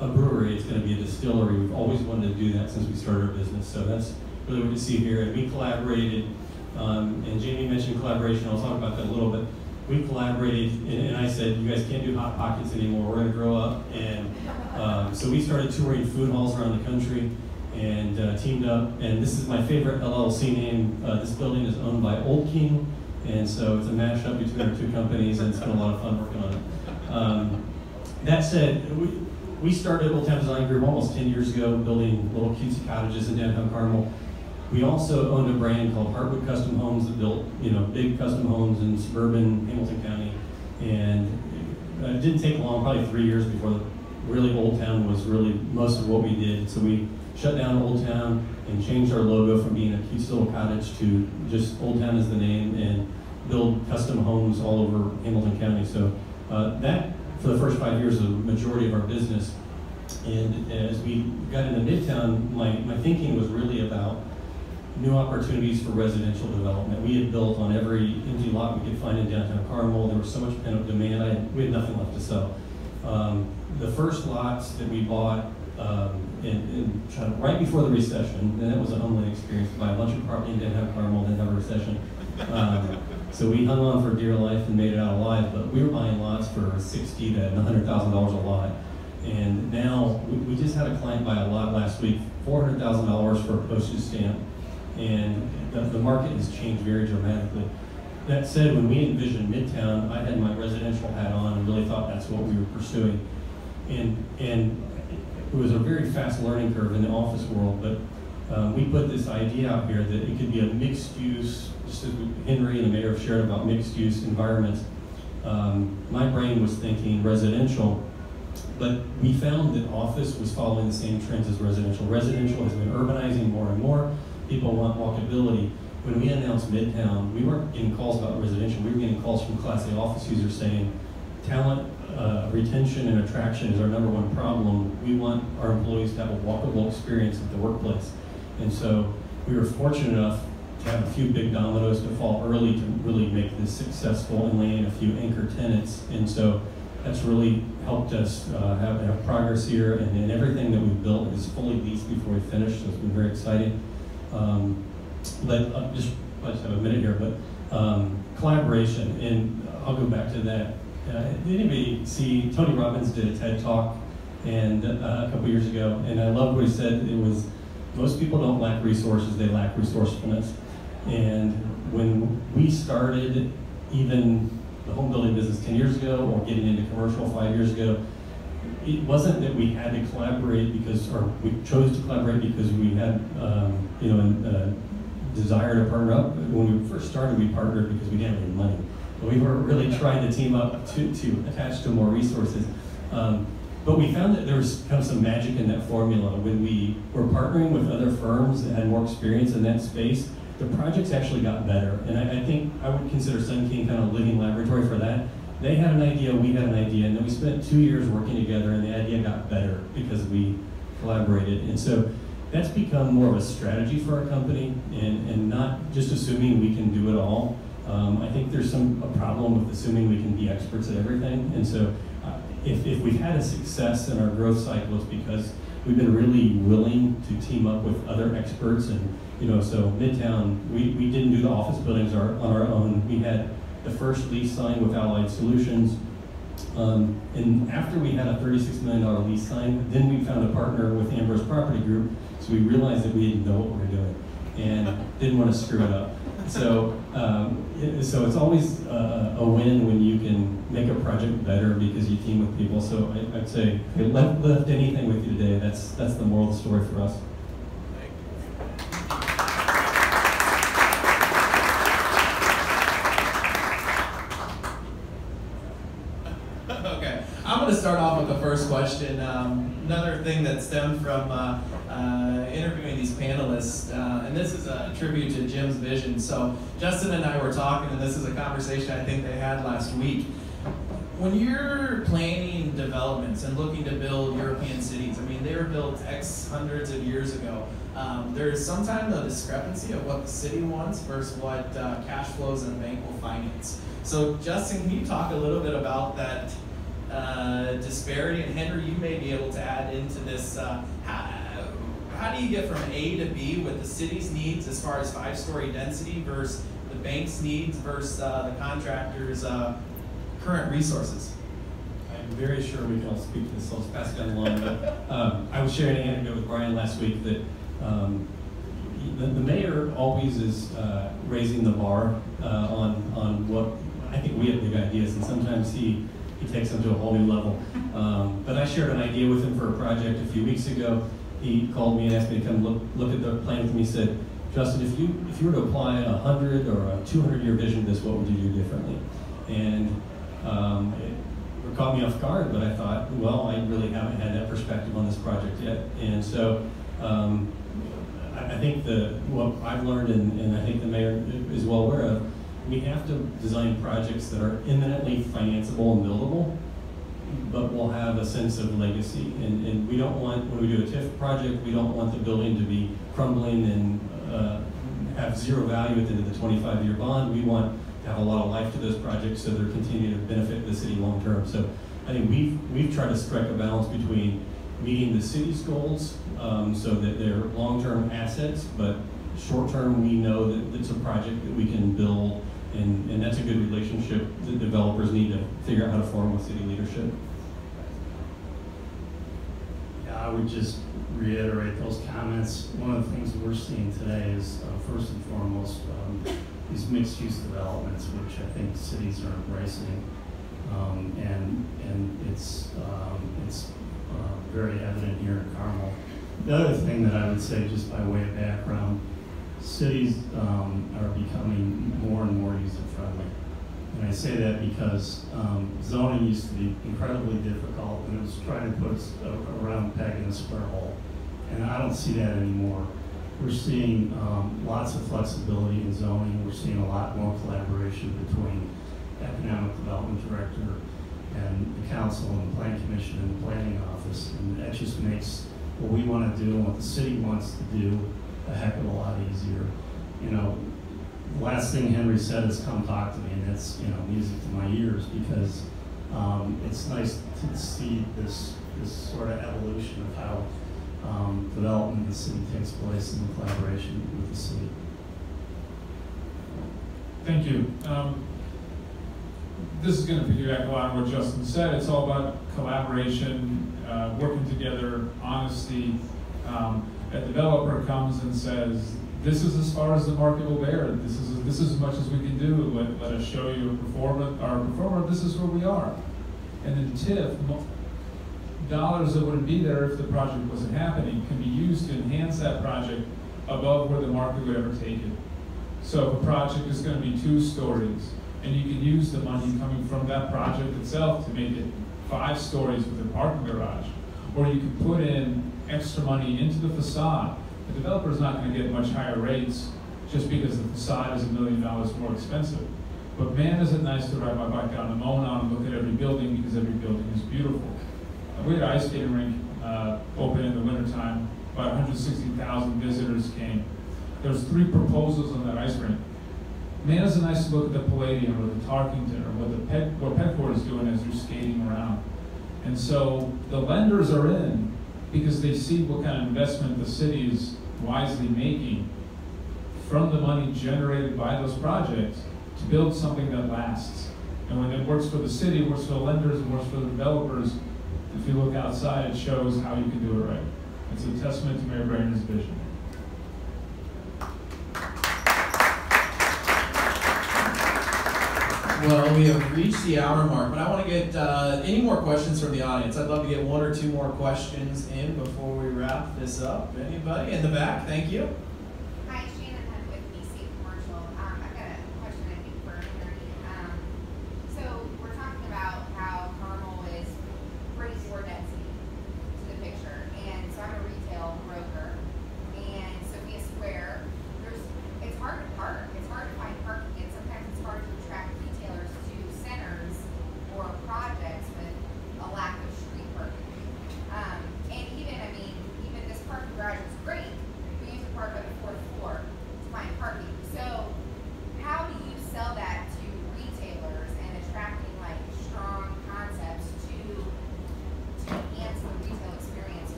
Speaker 10: a brewery, it's going to be a distillery. We've always wanted to do that since we started our business, so that's really what you see here. And we collaborated, and Jamie mentioned collaboration, I'll talk about that a little bit. We collaborated, and I said, you guys can't do Hot Pockets anymore, we're going to grow up. And so we started touring food halls around the country and teamed up. And this is my favorite LLC name. This building is owned by Old King, and so it's a mashup between our two companies, and it's been a lot of fun working on it. That said, we started Old Town Design Group almost 10 years ago, building little cutesy cottages in downtown Carmel. We also owned a brand called Heartwood Custom Homes that built, big custom homes in suburban Hamilton County. And it didn't take long, probably 3 years before really Old Town was really most of what we did. So we shut down Old Town and changed our logo from being a cute little cottage to just Old Town as the name, and build custom homes all over Hamilton County. So that, for the first 5 years, is the majority of our business. And as we got into Midtown, my thinking was really about new opportunities for residential development. We had built on every empty lot we could find in downtown Carmel. There was so much pent-up demand, we had nothing left to sell. The first lots that we bought right before the recession, and that was a humbling experience, to buy a bunch of property in downtown Carmel and then have a recession. So we hung on for dear life and made it out alive, but we were buying lots for $60,000 to $100,000 a lot. And now, we just had a client buy a lot last week, $400,000 for a postage stamp. And the market has changed very dramatically. That said, when we envisioned Midtown, I had my residential hat on and really thought that's what we were pursuing. And it was a very fast learning curve in the office world, but we put this idea out here that it could be a mixed use, just as Henry and the mayor have shared about mixed use environments. My brain was thinking residential, but we found that office was following the same trends as residential. Residential has been urbanizing more and more. People want walkability. When we announced Midtown, we weren't getting calls about residential. We were getting calls from Class A office users saying, talent, retention, and attraction is our #1 problem. We want our employees to have a walkable experience at the workplace. And so we were fortunate enough to have a few big dominoes to fall early to really make this successful and land a few anchor tenants. And so that's really helped us have progress here, and everything that we've built is fully leased before we finish, so it's been very exciting. But I just have a minute here, but collaboration, and I'll go back to that. Did anybody see, Tony Robbins did a TED Talk and a couple years ago, and I loved what he said. It was, most people don't lack resources, they lack resourcefulness. And when we started, even the home building business 10 years ago, or getting into commercial 5 years ago, it wasn't that we had to collaborate because, or we chose to collaborate because we had, a desire to partner up. When we first started, we partnered because we didn't have any money. But we were really trying to team up to attach to more resources. But we found that there was kind of some magic in that formula. When we were partnering with other firms that had more experience in that space, the projects actually got better. And I think I would consider Sun King kind of a living laboratory for that. They had an idea, we had an idea, and then we spent 2 years working together, and the idea got better because we collaborated. And so that's become more of a strategy for our company, and not just assuming we can do it all. I think there's a problem with assuming we can be experts at everything. And so if we've had a success in our growth cycle, it's because we've been really willing to team up with other experts. And so Midtown, we didn't do the office buildings on our own. We had the first lease signed with Allied Solutions. And after we had a $36 million lease signed, then we found a partner with Ambrose Property Group, so we realized that we didn't know what we were doing and didn't want to screw it up. So, so it's always a win when you can make a project better because you team with people. So I'd say, if you left anything with you today, that's the moral of the story for us.
Speaker 2: Okay, I'm wanted to start off with the first question. Another thing that stemmed from interviewing these panelists, and this is a tribute to Jim's vision. So Justin and I were talking, and this is a conversation I think they had last week. When you're planning developments and looking to build European cities, I mean, they were built X hundreds of years ago. There's sometimes a discrepancy of what the city wants versus what cash flows and bank will finance. So Justin, can you talk a little bit about that disparity? And Henry, you may be able to add into this. How do you get from A to B with the city's needs as far as 5-story density versus the bank's needs versus the contractor's current resources?
Speaker 10: I'm very sure we can all speak to this, so let's pass it down the line. But I was sharing an anecdote with Brian last week that the mayor always is raising the bar on what I think we have big ideas, and sometimes he takes them to a whole new level. But I shared an idea with him for a project a few weeks ago. He called me and asked me to come look at the plan with me. He said, Justin, if you were to apply a 100 or a 200-year vision to this, what would you do differently? And it caught me off guard, but I thought, well, I really haven't had that perspective on this project yet. And so I think what I've learned, and I think the mayor is well aware of, we have to design projects that are imminently financeable and buildable, but will have a sense of legacy. And we don't want, when we do a TIF project, we don't want the building to be crumbling and have zero value at the end of the 25-year bond. We want to have a lot of life to those projects so they're continuing to benefit the city long term. So I think we've tried to strike a balance between meeting the city's goals so that they're long-term assets, but short-term we know that it's a project that we can build, and that's a good relationship that developers need to figure out how to form with city leadership.
Speaker 9: Yeah, I would just reiterate those comments. One of the things that we're seeing today is, first and foremost, these mixed-use developments, which I think cities are embracing, and it's very evident here in Carmel. The other thing that I would say, just by way of background, cities are becoming more and more user-friendly. And I say that because zoning used to be incredibly difficult, and it was trying to put us a round peg in a square hole. And I don't see that anymore. We're seeing lots of flexibility in zoning. We're seeing a lot more collaboration between economic development director and the council and the planning commission and the planning office. And that just makes what we want to do and what the city wants to do a heck of a lot easier. You know, the last thing Henry said is come talk to me, and that's, you know, music to my ears, because it's nice to see this sort of evolution of how development in the city takes place in collaboration with the city.
Speaker 8: Thank you. This is going to piggyback a lot on what Justin said. It's all about collaboration, working together, honesty. A developer comes and says, "This is as far as the market will bear. This is as much as we can do. Let us show you a performer. This is where we are." And then TIF, dollars that wouldn't be there if the project wasn't happening can be used to enhance that project above where the market would ever take it. So if a project is going to be 2 stories, and you can use the money coming from that project itself to make it 5 stories with a parking garage, or you can put in extra money into the facade. The developer is not going to get much higher rates just because the facade is $1 million more expensive. But man, is it nice to ride my bike down to Mona and look at every building, because every building is beautiful. We had an ice skating rink open in the wintertime. About 160,000 visitors came. There's 3 proposals on that ice rink. Man, is it nice to look at the Palladium or the Tarkington or what Petcourt is doing as they're skating around. And so the lenders are in because they see what kind of investment the city is wisely making from the money generated by those projects to build something that lasts. And when it works for the city, it works for the lenders, it works for the developers. If you look outside, it shows how you can do it right. It's a testament to Mayor Brainard's vision.
Speaker 2: Well, we have reached the hour mark, but I want to get any more questions from the audience. I'd love to get 1 or 2 more questions in before we wrap this up. Anybody in the back? Thank you.
Speaker 11: Hi, Shannon Hunt with BC Commercial. I've got a question, I think, for Henry. So we're talking about how Carmel is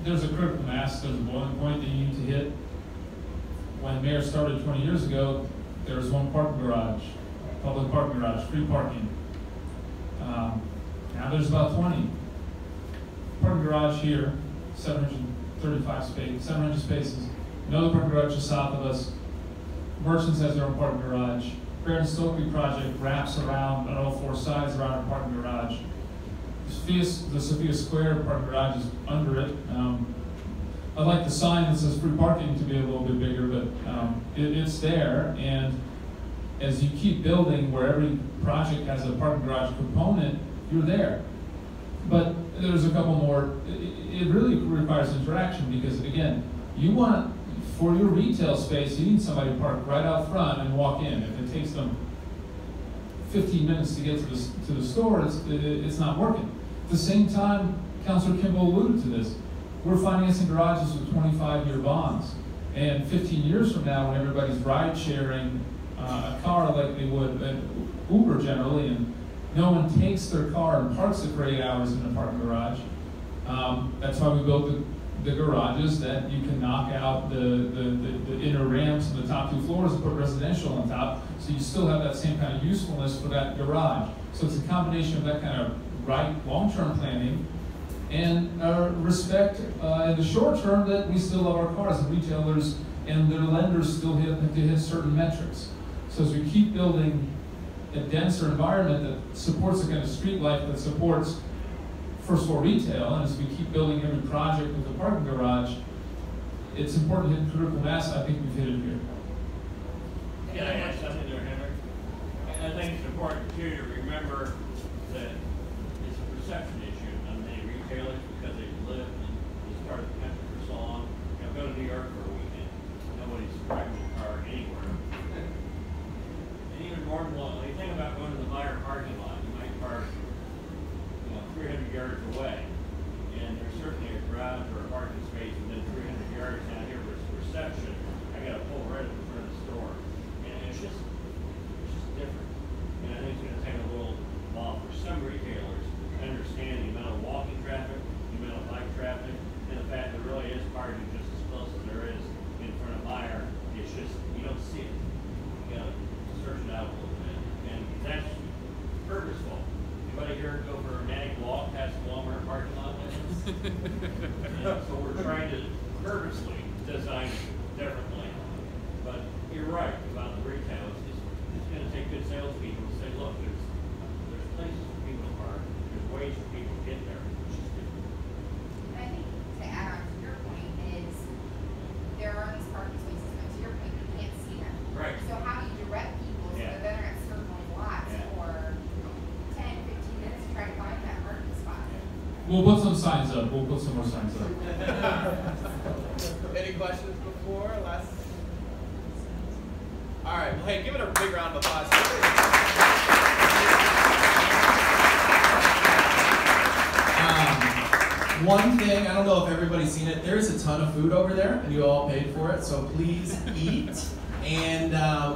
Speaker 8: there's a critical mass, there's a boiling point that you need to hit. When Mayor started 20 years ago, there was one parking garage, public parking garage, free parking. Now there's about 20. Parking garage here, 700 spaces. Another parking garage just south of us. Merchants has their own parking garage. Brainard project wraps around on all four sides around our parking garage. The Sophia Square parking garage is under it. I'd like the sign that says free parking to be a little bit bigger, but it's there. And as you keep building where every project has a parking garage component, you're there. But there's a couple more. It really requires interaction because, again, you want, for your retail space, you need somebody to park right out front and walk in. If it takes them 15 minutes to get to the store, it's not working. At the same time, Councilor Kimball alluded to this. We're financing garages with 25-year bonds. And 15 years from now, when everybody's ride-sharing a car like they would Uber generally, and no one takes their car and parks it for 8 hours in a parking garage, that's why we built the garages, that you can knock out the inner ramps and the top two floors and put residential on top, so you still have that same kind of usefulness for that garage. So it's a combination of that kind of long-term planning and respect in the short term that we still love our cars, and retailers and their lenders still have to hit certain metrics. So as we keep building a denser environment that supports the kind of street life that supports first floor retail, and as we keep building every project with a parking garage, it's important to hit critical mass. I think we've hit it here.
Speaker 3: Can I add something there, Henry? I think it's important too to remember that it's a perception issue on many retailers because they've lived in this part of the country for so long. Go to New York for a weekend. Nobody's driving a car anywhere. And even more importantly, think about going to the Meyer parking lot. You might park 300 yards away, and there's certainly a garage or a parking space within 300 yards. Down here for reception, I got to pull right up in front of the store, and it's just different. And I think it's going to take a little while for some retailers to understand the amount of walking traffic, the amount of bike traffic, and the fact that there really is parking just as close as there is in front of Meyer. It's just you don't see it. You got to search it out a little bit, and that's purposeful. Anybody here go for a manic walk past the Walmart parking lot? So we're trying to purposely design it differently. But you're right about the retail. It's going to take good salespeople to say, look, there's places for people to park. There's ways for people to get there. Which is different.
Speaker 11: And I think to add on to your point is there are these parking spaces, but to your point, you can't see them.
Speaker 3: Right.
Speaker 11: So how do you direct people so that they're not circling lots for 10, 15 minutes to try to find that parking spot?
Speaker 8: We'll put some signs up. We'll put some more signs up.
Speaker 2: Any questions before? Last? All right. Well, hey, give it a big round of applause. One thing, I don't know if everybody's seen it, there's a ton of food over there, and you all paid for it, so please eat. And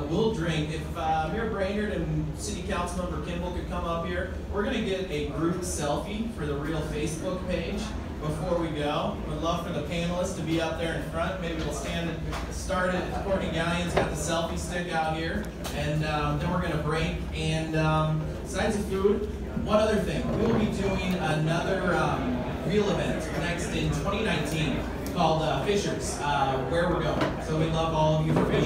Speaker 2: we'll drink. If Mayor Brainard and City Councilmember Kimball could come up here, we're going to get a group selfie for the real Facebook page before we go. We'd love for the panelists to be up there in front. Maybe we'll stand and start it. Courtney Galleon's got the selfie stick out here. And then we're going to break. And besides the food, one other thing. We'll be doing another real event next in 2019 called Fishers, Where We're Going. So we'd love all of you for being